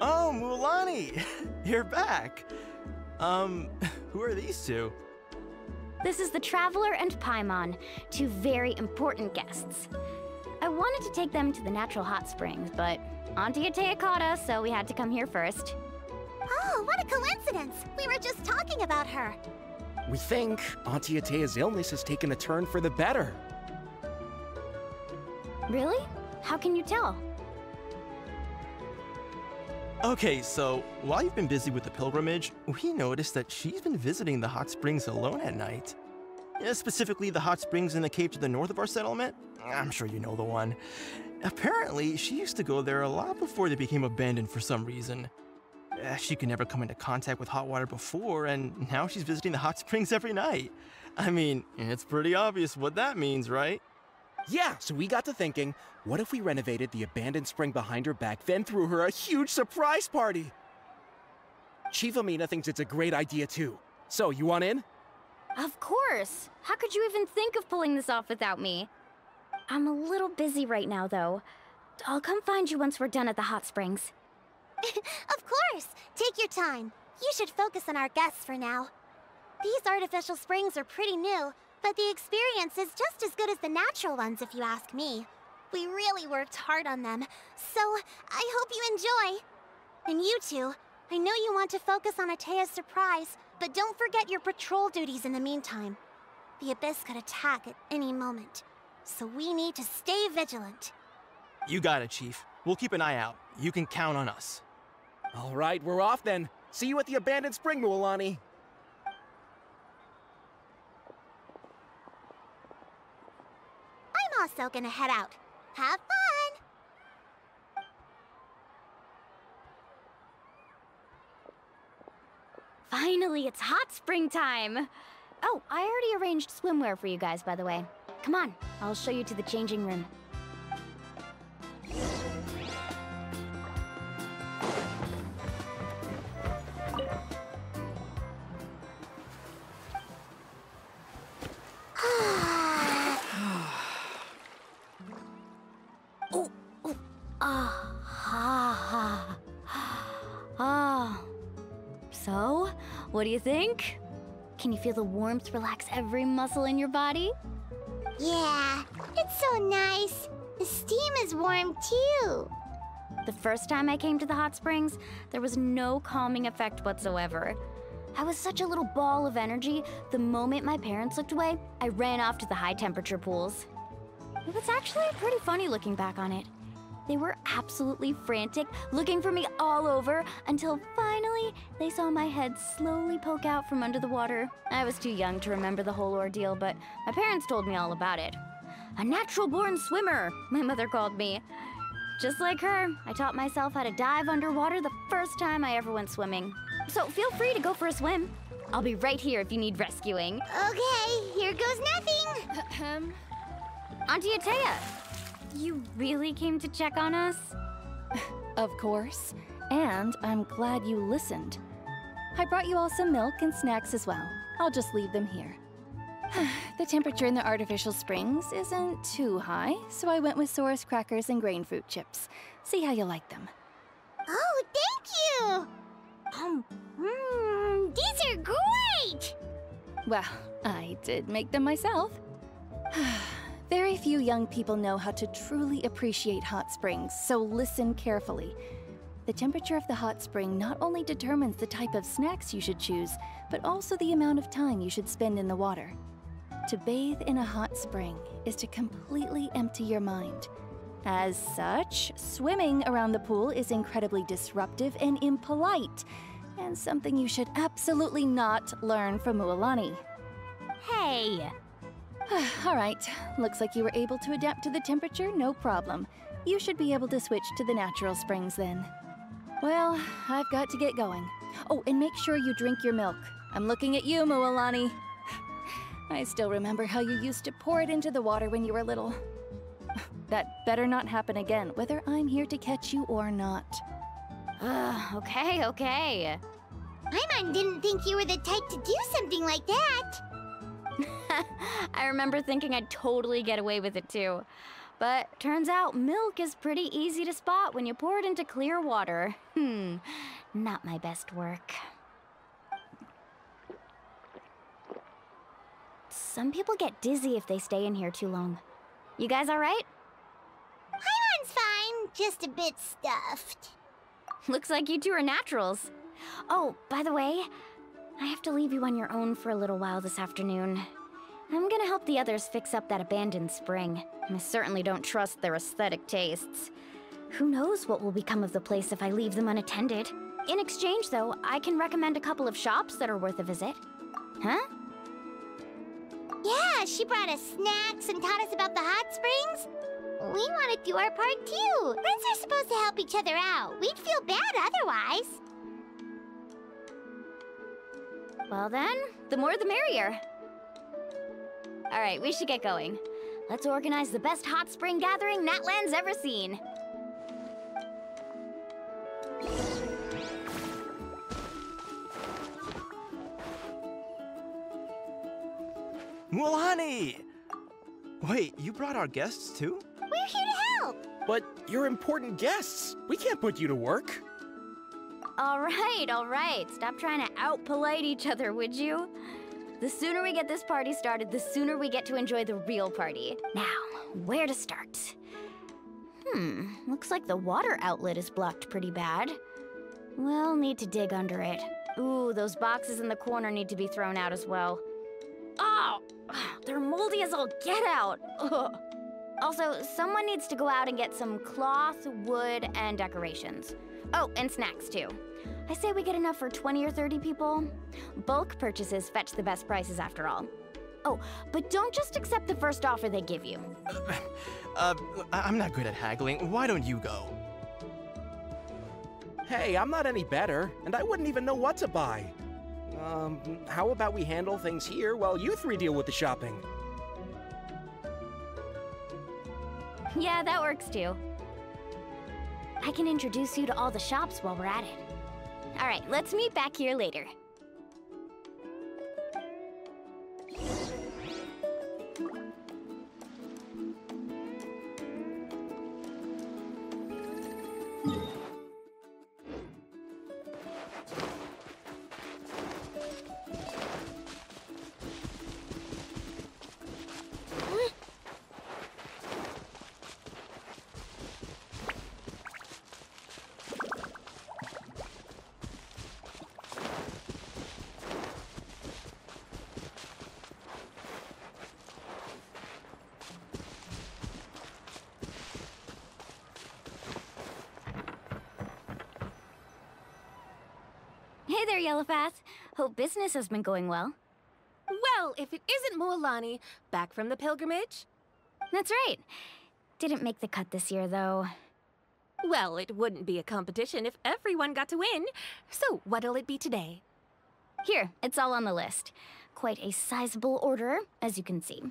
Oh, Mulani, you're back. Who are these two? This is the Traveler and Paimon, two very important guests. I wanted to take them to the natural hot springs, but Auntie Atea caught us, so we had to come here first. Oh, what a coincidence! We were just talking about her. We think Auntie Atea's illness has taken a turn for the better. Really? How can you tell? Okay, so while you've been busy with the pilgrimage, we noticed that she's been visiting the hot springs alone at night. Specifically, the hot springs in the cave to the north of our settlement. I'm sure you know the one. Apparently, she used to go there a lot before they became abandoned for some reason. She could never come into contact with hot water before, and now she's visiting the hot springs every night. I mean, it's pretty obvious what that means, right? Yeah, so we got to thinking, what if we renovated the abandoned spring behind her back, then threw her a huge surprise party? Chief Amina thinks it's a great idea too. So, you want in? Of course! How could you even think of pulling this off without me? I'm a little busy right now, though. I'll come find you once we're done at the hot springs. Of course! Take your time. You should focus on our guests for now. These artificial springs are pretty new, but the experience is just as good as the natural ones, if you ask me. We really worked hard on them, so I hope you enjoy. And you two, I know you want to focus on Atea's surprise, but don't forget your patrol duties in the meantime. The Abyss could attack at any moment, so we need to stay vigilant. You got it, Chief. We'll keep an eye out. You can count on us. All right, we're off then. See you at the abandoned spring, Mulani. I'm also gonna head out. Have fun! Finally, it's hot spring time! Oh, I already arranged swimwear for you guys, by the way. Come on, I'll show you to the changing room. So, what do you think? Can you feel the warmth relax every muscle in your body? Yeah, it's so nice. The steam is warm too. The first time I came to the hot springs, there was no calming effect whatsoever. I was such a little ball of energy, the moment my parents looked away, I ran off to the high temperature pools. It was actually pretty funny looking back on it. They were absolutely frantic, looking for me all over, until finally they saw my head slowly poke out from under the water. I was too young to remember the whole ordeal, but my parents told me all about it. A natural-born swimmer, my mother called me. Just like her, I taught myself how to dive underwater the first time I ever went swimming. So feel free to go for a swim. I'll be right here if you need rescuing. Okay, here goes nothing. Auntie Atea, you really came to check on us? Of course. And I'm glad you listened. I brought you all some milk and snacks as well. I'll just leave them here. The temperature in the artificial springs isn't too high, so I went with Saurus crackers and grain fruit chips. See how you like them. Oh, thank you! These are great! Well, I did make them myself. Very few young people know how to truly appreciate hot springs, so listen carefully. The temperature of the hot spring not only determines the type of snacks you should choose, but also the amount of time you should spend in the water. To bathe in a hot spring is to completely empty your mind. As such, swimming around the pool is incredibly disruptive and impolite, and something you should absolutely not learn from Mualani. Hey! All right, looks like you were able to adapt to the temperature, no problem. You should be able to switch to the natural springs then. Well, I've got to get going. Oh, and make sure you drink your milk. I'm looking at you, Mualani. I still remember how you used to pour it into the water when you were little. That better not happen again, whether I'm here to catch you or not. Okay. Paimon didn't think you were the type to do something like that. I remember thinking I'd totally get away with it too. But turns out milk is pretty easy to spot when you pour it into clear water. Not my best work. Some people get dizzy if they stay in here too long. You guys all right? Paimon's fine, just a bit stuffed. Looks like you two are naturals. Oh, by the way, I have to leave you on your own for a little while this afternoon. I'm gonna help the others fix up that abandoned spring. I certainly don't trust their aesthetic tastes. Who knows what will become of the place if I leave them unattended. In exchange, though, I can recommend a couple of shops that are worth a visit. Huh? Yeah, she brought us snacks and taught us about the hot springs. We want to do our part too. Friends are supposed to help each other out. We'd feel bad otherwise. Well then, the more the merrier. All right, we should get going. Let's organize the best hot spring gathering Natlan's ever seen. Mualani! Wait, you brought our guests too? We're here to help. But you're important guests. We can't put you to work. All right. Stop trying to out-polite each other, would you? The sooner we get this party started, the sooner we get to enjoy the real party. Now, where to start? Looks like the water outlet is blocked pretty bad. We'll need to dig under it. Ooh, those boxes in the corner need to be thrown out as well. Oh, they're moldy as all get out. Ugh. Also, someone needs to go out and get some cloth, wood, and decorations. Oh, and snacks too. I say we get enough for 20 or 30 people. Bulk purchases fetch the best prices after all. Oh, but don't just accept the first offer they give you. I'm not good at haggling. Why don't you go? Hey, I'm not any better, and I wouldn't even know what to buy. How about we handle things here while you three deal with the shopping? Yeah, that works too. I can introduce you to all the shops while we're at it. All right, let's meet back here later. there, Yellowfath. Hope business has been going well. Well, if it isn't Mualani, back from the pilgrimage? That's right. Didn't make the cut this year, though. Well, it wouldn't be a competition if everyone got to win. So, what'll it be today? Here, it's all on the list. Quite a sizable order, as you can see.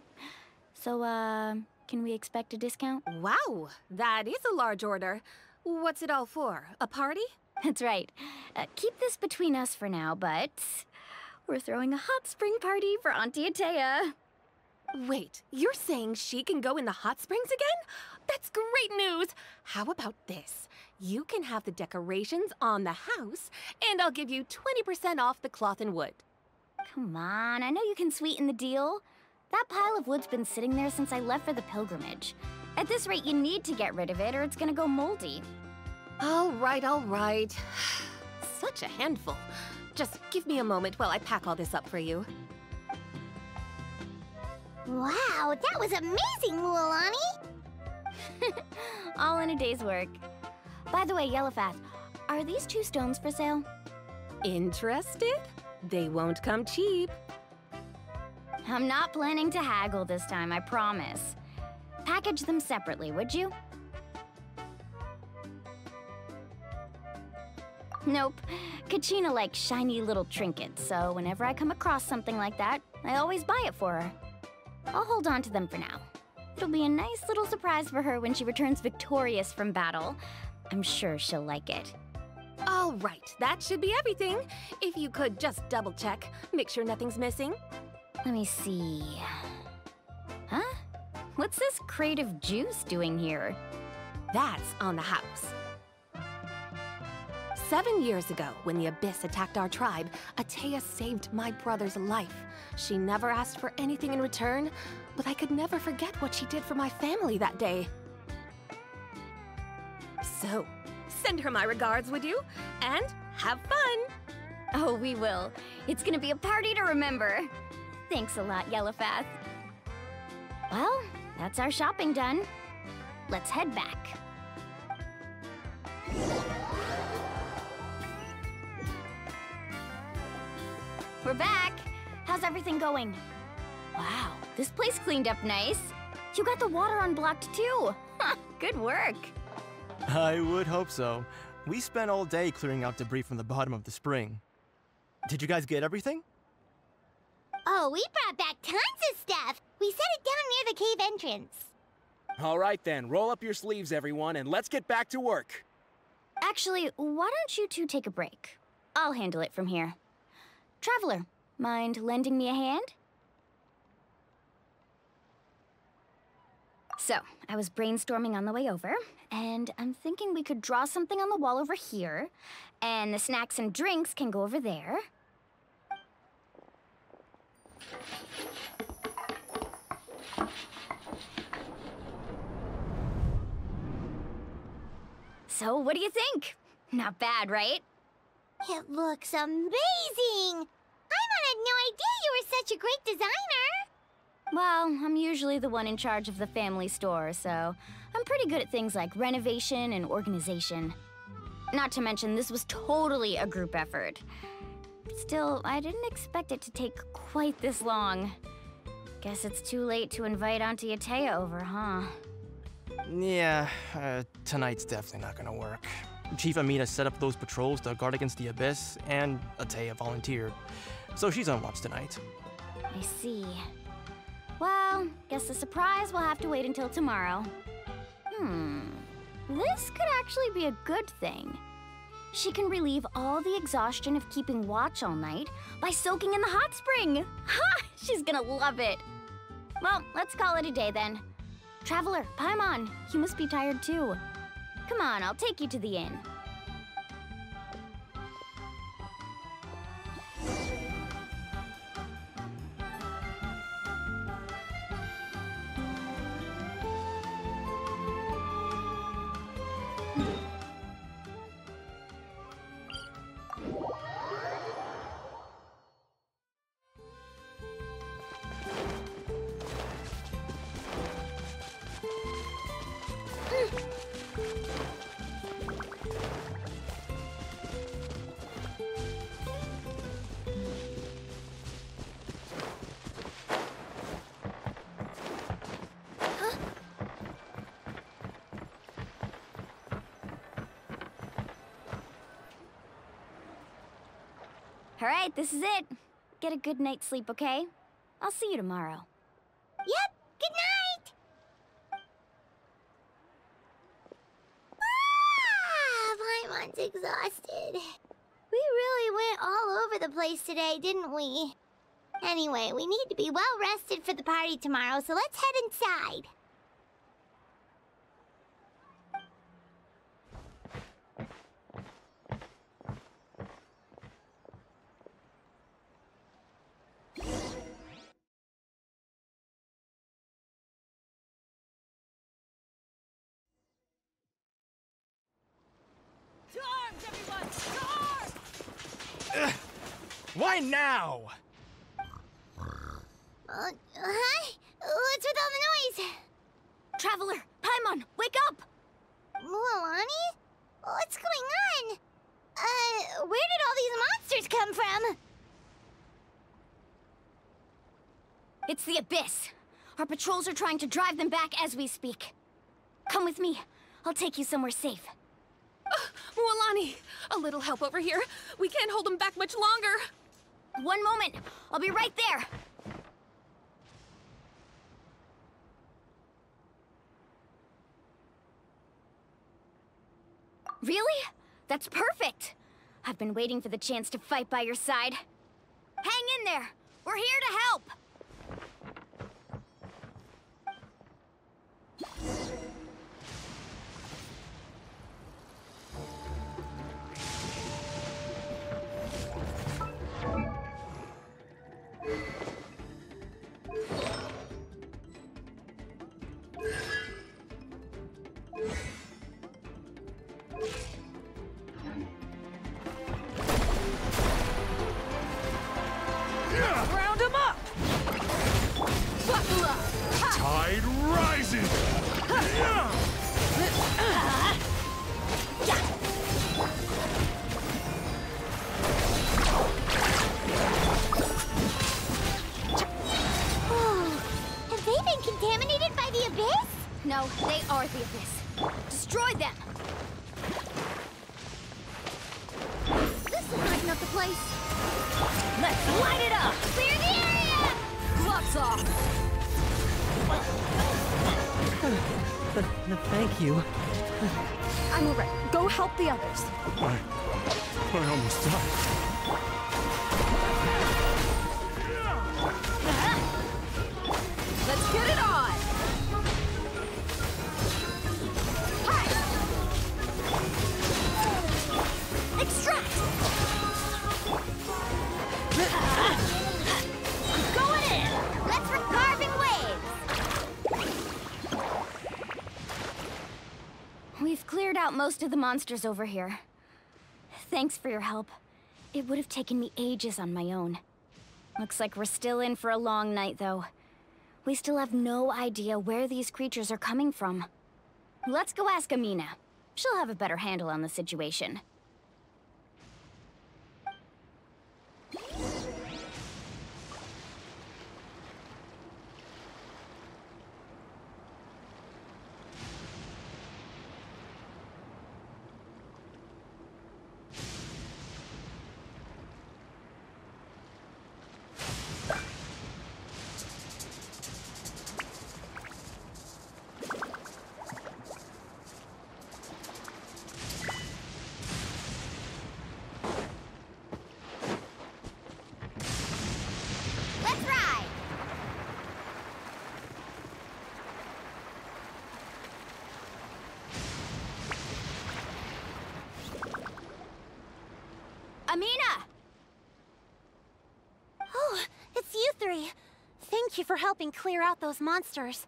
So, can we expect a discount? Wow, that is a large order. What's it all for? A party? That's right. Keep this between us for now, but we're throwing a hot spring party for Auntie Atea. Wait, you're saying she can go in the hot springs again? That's great news! How about this? You can have the decorations on the house, and I'll give you 20% off the cloth and wood. Come on, I know you can sweeten the deal. That pile of wood's been sitting there since I left for the pilgrimage. At this rate, you need to get rid of it or it's gonna go moldy. All right. Such a handful. Just give me a moment while I pack all this up for you. Wow, that was amazing, Mualani! All in a day's work. By the way, Yellowfath, are these 2 stones for sale? Interested? They won't come cheap. I'm not planning to haggle this time, I promise. Package them separately, would you? Nope. Kachina likes shiny little trinkets, so whenever I come across something like that, I always buy it for her. I'll hold on to them for now. It'll be a nice little surprise for her when she returns victorious from battle. I'm sure she'll like it. All right, that should be everything. If you could just double check, make sure nothing's missing. Let me see. Huh? What's this crate of juice doing here? That's on the house. 7 years ago, when the Abyss attacked our tribe, Atea saved my brother's life. She never asked for anything in return, but I could never forget what she did for my family that day. So, send her my regards, would you? And have fun! Oh, we will. It's gonna be a party to remember. Thanks a lot, Yellowfath. Well, that's our shopping done. Let's head back. We're back! How's everything going? Wow, this place cleaned up nice. You got the water unblocked too. Good work. I would hope so. We spent all day clearing out debris from the bottom of the spring. Did you guys get everything? Oh, we brought back tons of stuff! We set it down near the cave entrance. All right then, roll up your sleeves, everyone, and let's get back to work. Actually, why don't you two take a break? I'll handle it from here. Traveler, mind lending me a hand? So, I was brainstorming on the way over, and I'm thinking we could draw something on the wall over here, and the snacks and drinks can go over there. So, what do you think? Not bad, right? It looks amazing! Paimon had no idea you were such a great designer! Well, I'm usually the one in charge of the family store, so I'm pretty good at things like renovation and organization. Not to mention, this was totally a group effort. Still, I didn't expect it to take quite this long. Guess it's too late to invite Auntie Atea over, huh? Yeah, tonight's definitely not gonna work. Chief Amina set up those patrols to guard against the Abyss, and Atea volunteered. So she's on watch tonight. I see. Well, guess the surprise will have to wait until tomorrow. This could actually be a good thing. She can relieve all the exhaustion of keeping watch all night by soaking in the hot spring. Ha! She's gonna love it. Well, let's call it a day then. Traveler, Paimon, you must be tired too. Come on, I'll take you to the inn. All right, this is it. Get a good night's sleep, okay? I'll see you tomorrow. Yep, good night! Paimon's exhausted. We really went all over the place today, didn't we? Anyway, we need to be well rested for the party tomorrow, so let's head inside. To arms, everyone! To arms! Why now? Huh? What's with all the noise? Traveler, Paimon, wake up! Mualani? What's going on? Where did all these monsters come from? It's the Abyss. Our patrols are trying to drive them back as we speak. Come with me. I'll take you somewhere safe. Mualani, a little help over here. We can't hold them back much longer. One moment. I'll be right there. Really? That's perfect. I've been waiting for the chance to fight by your side. Hang in there. We're here to help. Round him up! Buckle up! Tide rises! Oh, have they been contaminated by the Abyss? No, they are the Abyss. Destroy them! This will brighten up the place. Let's light it up! Clear the area! Gloves off! Thank you. I'm alright. Go help the others. I almost died. Let's get it on! Extract! Going in! Let's carving waves! We've cleared out most of the monsters over here. Thanks for your help. It would have taken me ages on my own. Looks like we're still in for a long night, though. We still have no idea where these creatures are coming from. Let's go ask Amina. She'll have a better handle on the situation. Let's ride! Amina! Oh, it's you three. Thank you for helping clear out those monsters.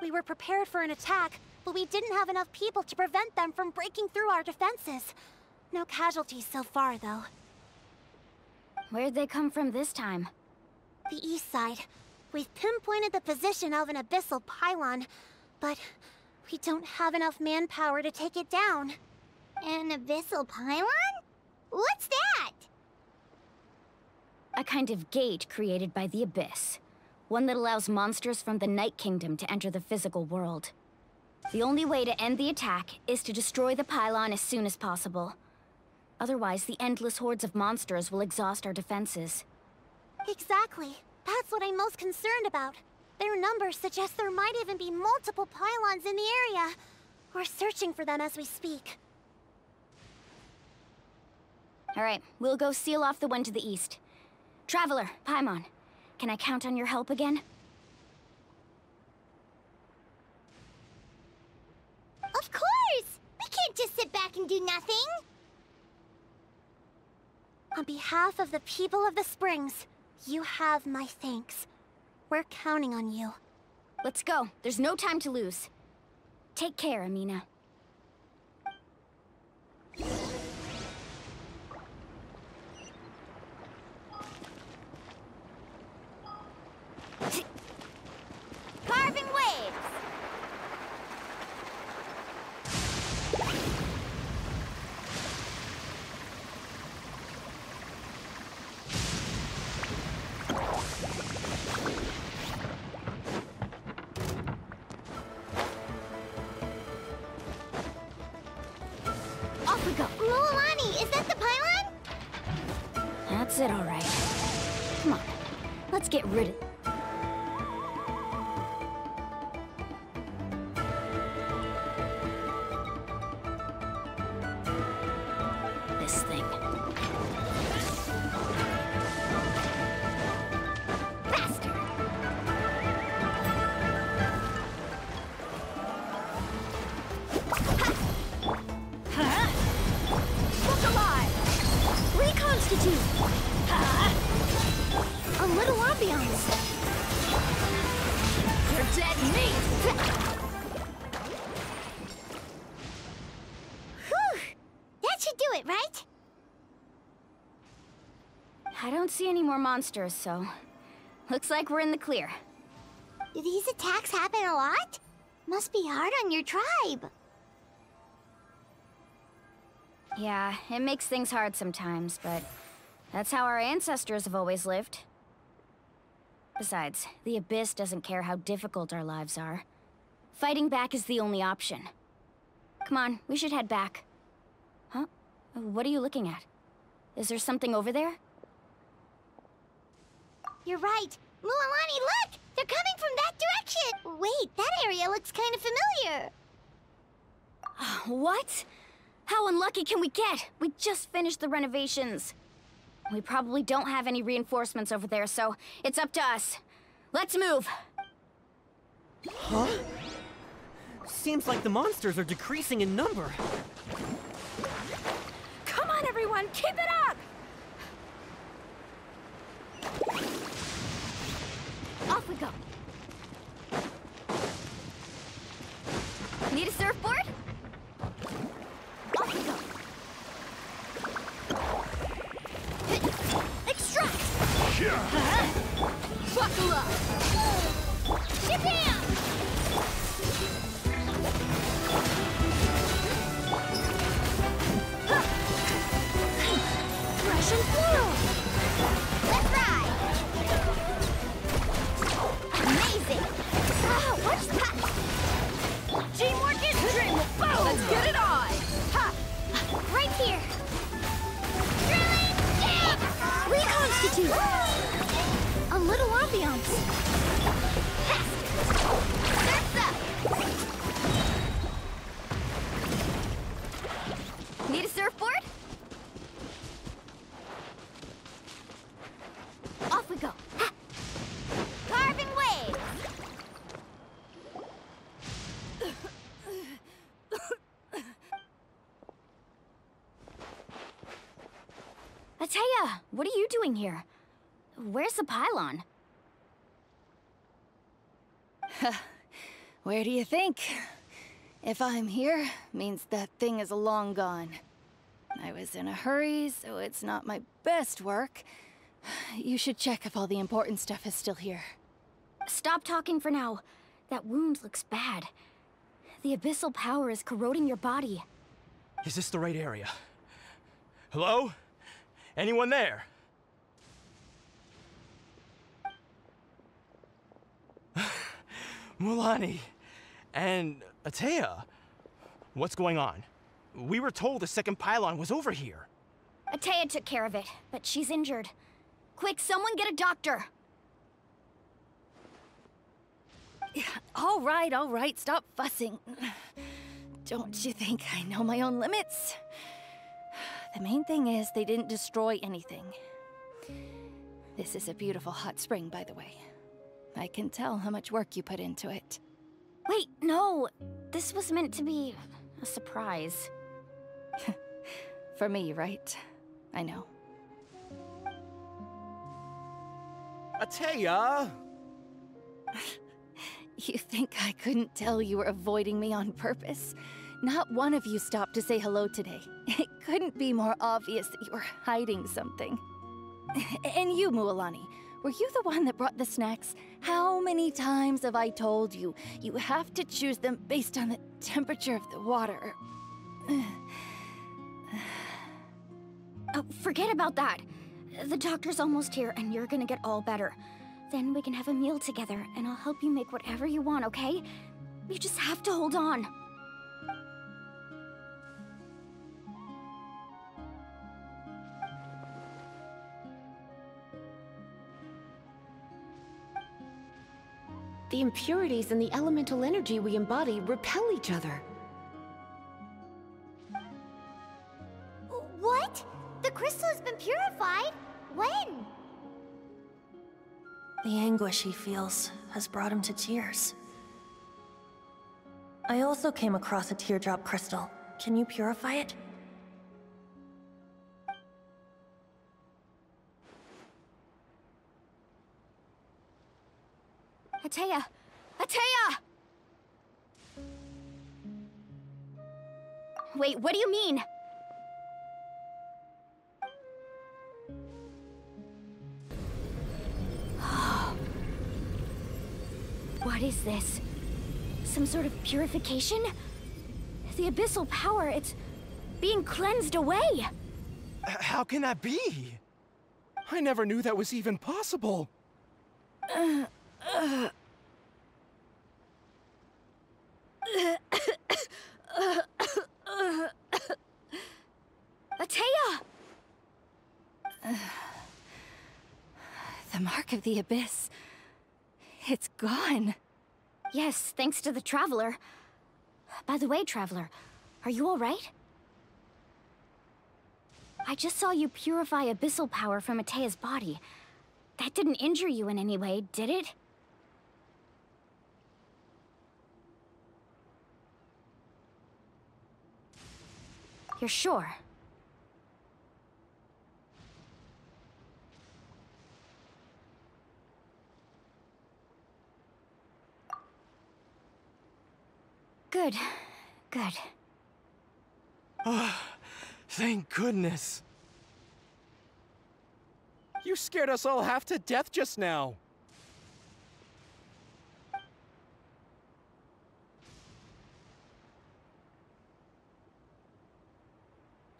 We were prepared for an attack, but we didn't have enough people to prevent them from breaking through our defenses. No casualties so far, though. Where'd they come from this time? The east side. We've pinpointed the position of an abyssal pylon, but we don't have enough manpower to take it down. An abyssal pylon? What's that? A kind of gate created by the Abyss. One that allows monsters from the Night Kingdom to enter the physical world. The only way to end the attack is to destroy the pylon as soon as possible. Otherwise, the endless hordes of monsters will exhaust our defenses. Exactly. That's what I'm most concerned about. Their numbers suggest there might even be multiple pylons in the area. We're searching for them as we speak. All right, we'll go seal off the one to the east. Traveler, Paimon, can I count on your help again? Of course! We can't just sit back and do nothing! On behalf of the people of the Springs, you have my thanks. We're counting on you. Let's go. There's no time to lose. Take care, Amina. Carving waves! Off we go. Mualani, is that the pylon? That's it, all right. Come on, let's get rid of... this thing. Faster! Look alive! Reconstitute! A little ambiance. You're dead meat! Whew! That should do it, right? I don't see any more monsters, so... looks like we're in the clear. Do these attacks happen a lot? Must be hard on your tribe. Yeah, it makes things hard sometimes, but... that's how our ancestors have always lived. Besides, the Abyss doesn't care how difficult our lives are. Fighting back is the only option. Come on, we should head back. Huh? What are you looking at? Is there something over there? You're right. Mualani, look! They're coming from that direction! Wait, that area looks kind of familiar. What? How unlucky can we get? We just finished the renovations. We probably don't have any reinforcements over there, so it's up to us. Let's move! Huh? Seems like the monsters are decreasing in number. Come on, everyone, keep it up! Off we go. Need a surfboard? Off we go. Extract! Buckle up! Shabam! Fresh and floral! Let's ride! Amazing! Oh, what's that? Teamwork is dream! Boom! Let's get it on! Ha! Right here! Drilling! Reconstitute! A little ambiance! Surf's up! Need a surfboard? Off we go. Ha! Carving waves! Ateya, what are you doing here? Where's the pylon? Where do you think? If I'm here, means that thing is long gone. I was in a hurry, so it's not my best work. You should check if all the important stuff is still here. Stop talking for now. That wound looks bad. The abyssal power is corroding your body. Is this the right area? Hello? Anyone there? Mualani and Ateya, what's going on? We were told the second pylon was over here. Atea took care of it, but she's injured. Quick, someone get a doctor! All right, stop fussing. Don't you think I know my own limits? The main thing is they didn't destroy anything. This is a beautiful hot spring, by the way. I can tell how much work you put into it. Wait, no! This was meant to be a surprise. For me, right? I know. Atea! You think I couldn't tell you were avoiding me on purpose? Not one of you stopped to say hello today. It couldn't be more obvious that you were hiding something. And you, Mualani, were you the one that brought the snacks? How many times have I told you, you have to choose them based on the temperature of the water? Oh, forget about that. The doctor's almost here, and you're gonna get all better. Then we can have a meal together, and I'll help you make whatever you want, okay? You just have to hold on. The impurities and the elemental energy we embody repel each other. What? The crystal has been purified? When? The anguish he feels has brought him to tears. I also came across a teardrop crystal. Can you purify it? Atea! Atea! Wait, what do you mean? What is this? Some sort of purification? The abyssal power, it's being cleansed away! How can that be? I never knew that was even possible. Atea! The mark of the abyss. It's gone. Yes, thanks to the Traveler. By the way, Traveler, are you alright? I just saw you purify abyssal power from Atea's body. That didn't injure you in any way, did it? You're sure? Good. Good. Oh, thank goodness. You scared us all half to death just now.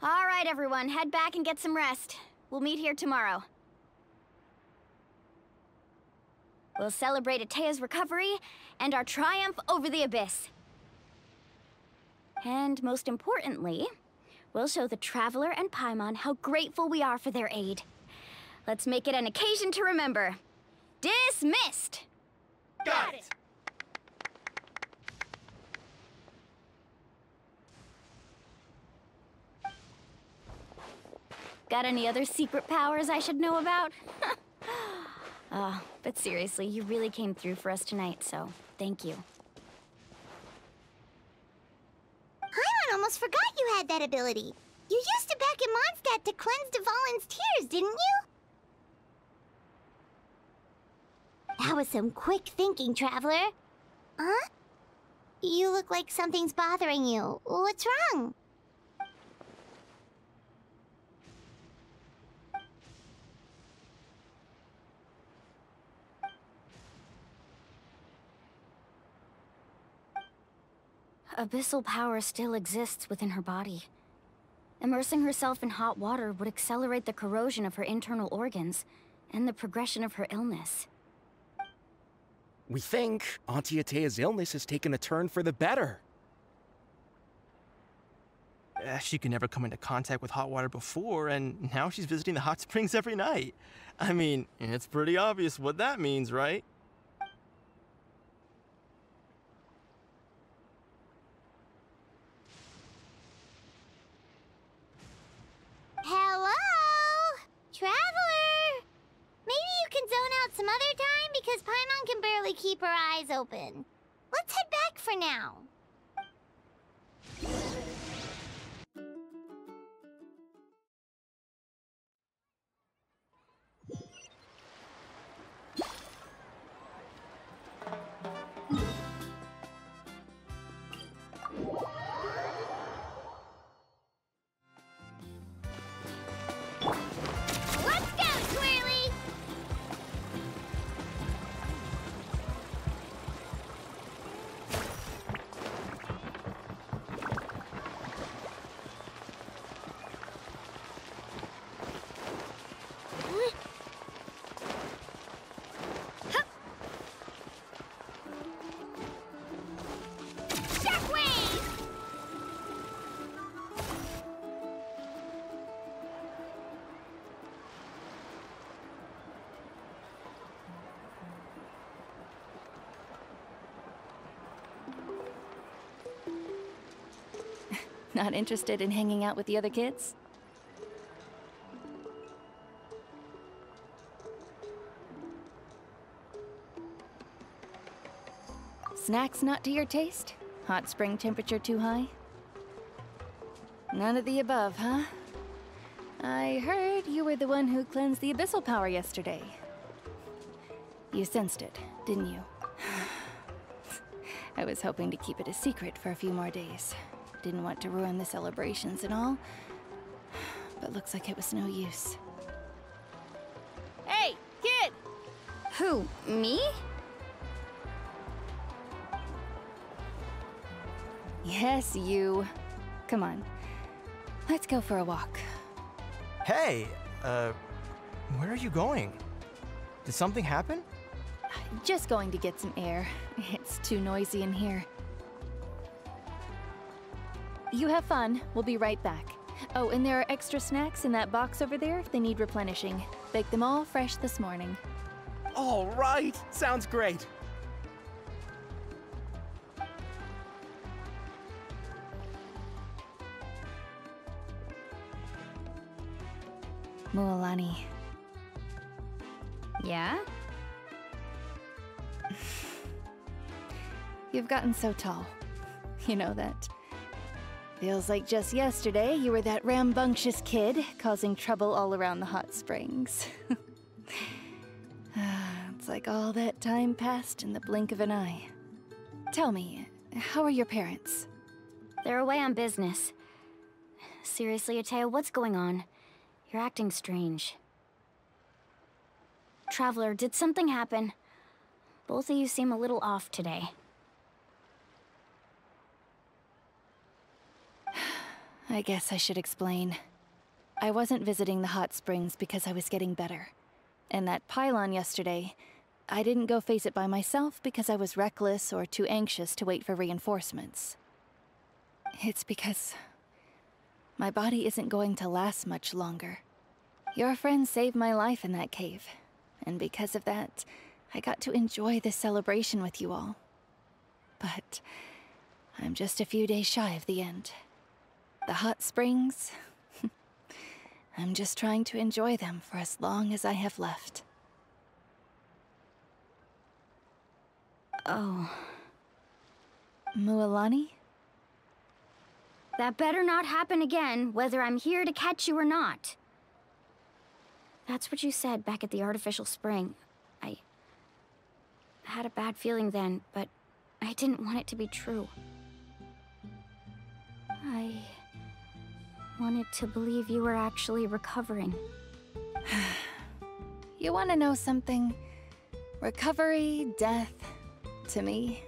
All right, everyone, head back and get some rest. We'll meet here tomorrow. We'll celebrate Atea's recovery and our triumph over the abyss. And most importantly, we'll show the Traveler and Paimon how grateful we are for their aid. Let's make it an occasion to remember. Dismissed! Got it! Got any other secret powers I should know about? But seriously, you really came through for us tonight, so thank you. Paimon almost forgot you had that ability. You used it back in Mondstadt to cleanse Dvalin's tears, didn't you? That was some quick thinking, Traveler. Huh? You look like something's bothering you. What's wrong? Abyssal power still exists within her body. Immersing herself in hot water would accelerate the corrosion of her internal organs and the progression of her illness. We think Auntie Atea's illness has taken a turn for the better. She could never come into contact with hot water before, and now she's visiting the hot springs every night. I mean, it's pretty obvious what that means, right? Hello? Traveler? Maybe you can zone out some other time because Paimon can barely keep her eyes open. Let's head back for now. Let's go, Twirly! Shockwave! Not interested in hanging out with the other kids? Snacks not to your taste? Hot spring temperature too high? None of the above, huh? I heard you were the one who cleansed the abyssal power yesterday. You sensed it, didn't you? I was hoping to keep it a secret for a few more days. Didn't want to ruin the celebrations and all, but looks like it was no use. Hey, kid! Who, me? Yes, you. Come on. Let's go for a walk. Hey, where are you going? Did something happen? Just going to get some air. It's too noisy in here. You have fun. We'll be right back. Oh, and there are extra snacks in that box over there if they need replenishing. Baked them all fresh this morning. All right, sounds great. Mualani. Yeah? You've gotten so tall. You know that. Feels like just yesterday you were that rambunctious kid causing trouble all around the hot springs. It's like all that time passed in the blink of an eye. Tell me, how are your parents? They're away on business. Seriously, Ateo, what's going on? You're acting strange. Traveler, did something happen? Both of you seem a little off today. I guess I should explain. I wasn't visiting the hot springs because I was getting better. And that pylon yesterday, I didn't go face it by myself because I was reckless or too anxious to wait for reinforcements. It's because my body isn't going to last much longer. Your friend saved my life in that cave, and because of that, I got to enjoy this celebration with you all. But I'm just a few days shy of the end. The hot springs, I'm just trying to enjoy them for as long as I have left. Oh. Mualani? That better not happen again, whether I'm here to catch you or not. That's what you said back at the artificial spring. I had a bad feeling then, but I didn't want it to be true. I wanted to believe you were actually recovering. You want to know something? Recovery, death, to me,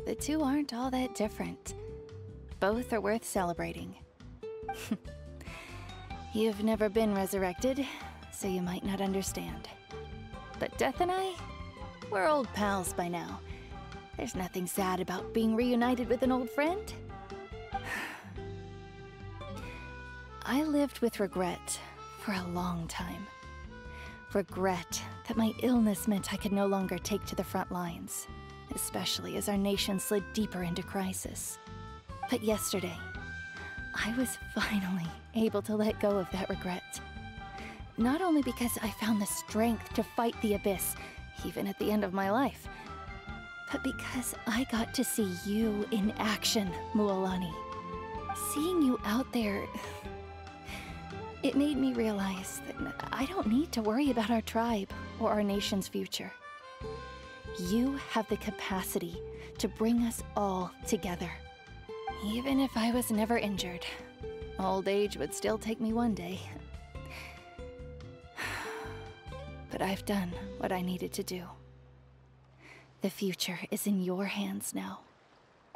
the two aren't all that different. Both are worth celebrating. You've never been resurrected, so you might not understand. But Death and I, we're old pals by now. There's nothing sad about being reunited with an old friend. I lived with regret for a long time. Regret that my illness meant I could no longer take to the front lines, especially as our nation slid deeper into crisis. But yesterday, I was finally able to let go of that regret. Not only because I found the strength to fight the abyss, even at the end of my life, but because I got to see you in action, Mualani. Seeing you out there, it made me realize that I don't need to worry about our tribe or our nation's future. You have the capacity to bring us all together. Even if I was never injured, old age would still take me one day. But I've done what I needed to do. The future is in your hands now.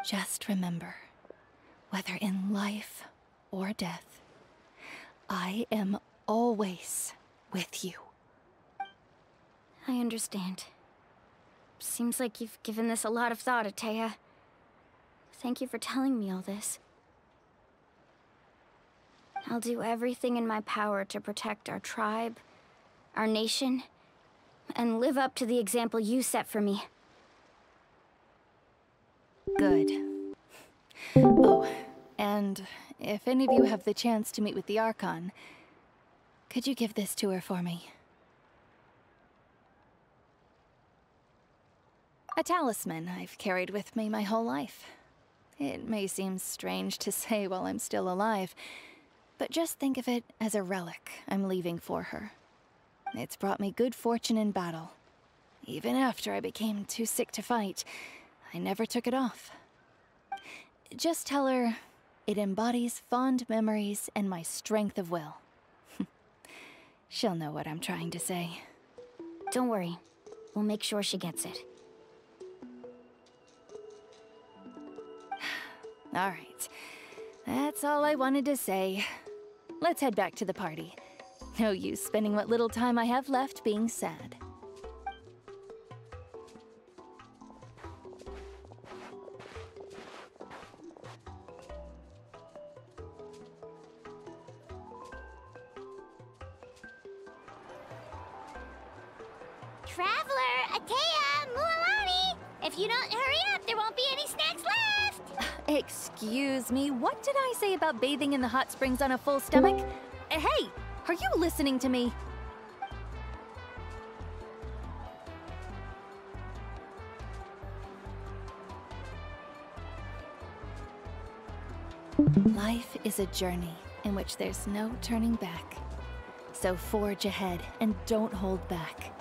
Just remember, whether in life or death, I am always with you. I understand. Seems like you've given this a lot of thought, Atea. Thank you for telling me all this. I'll do everything in my power to protect our tribe, our nation, and live up to the example you set for me. Good. Oh, and if any of you have the chance to meet with the Archon, could you give this to her for me? A talisman I've carried with me my whole life. It may seem strange to say while I'm still alive, but just think of it as a relic I'm leaving for her. It's brought me good fortune in battle. Even after I became too sick to fight, I never took it off. Just tell her it embodies fond memories and my strength of will. She'll know what I'm trying to say. Don't worry. We'll make sure she gets it. All right. That's all I wanted to say. Let's head back to the party. No use spending what little time I have left being sad. Traveler, Atea, Mualani! If you don't hurry up, there won't be any snacks left! Excuse me, what did I say about bathing in the hot springs on a full stomach? Hey, are you listening to me? Life is a journey in which there's no turning back. So forge ahead and don't hold back.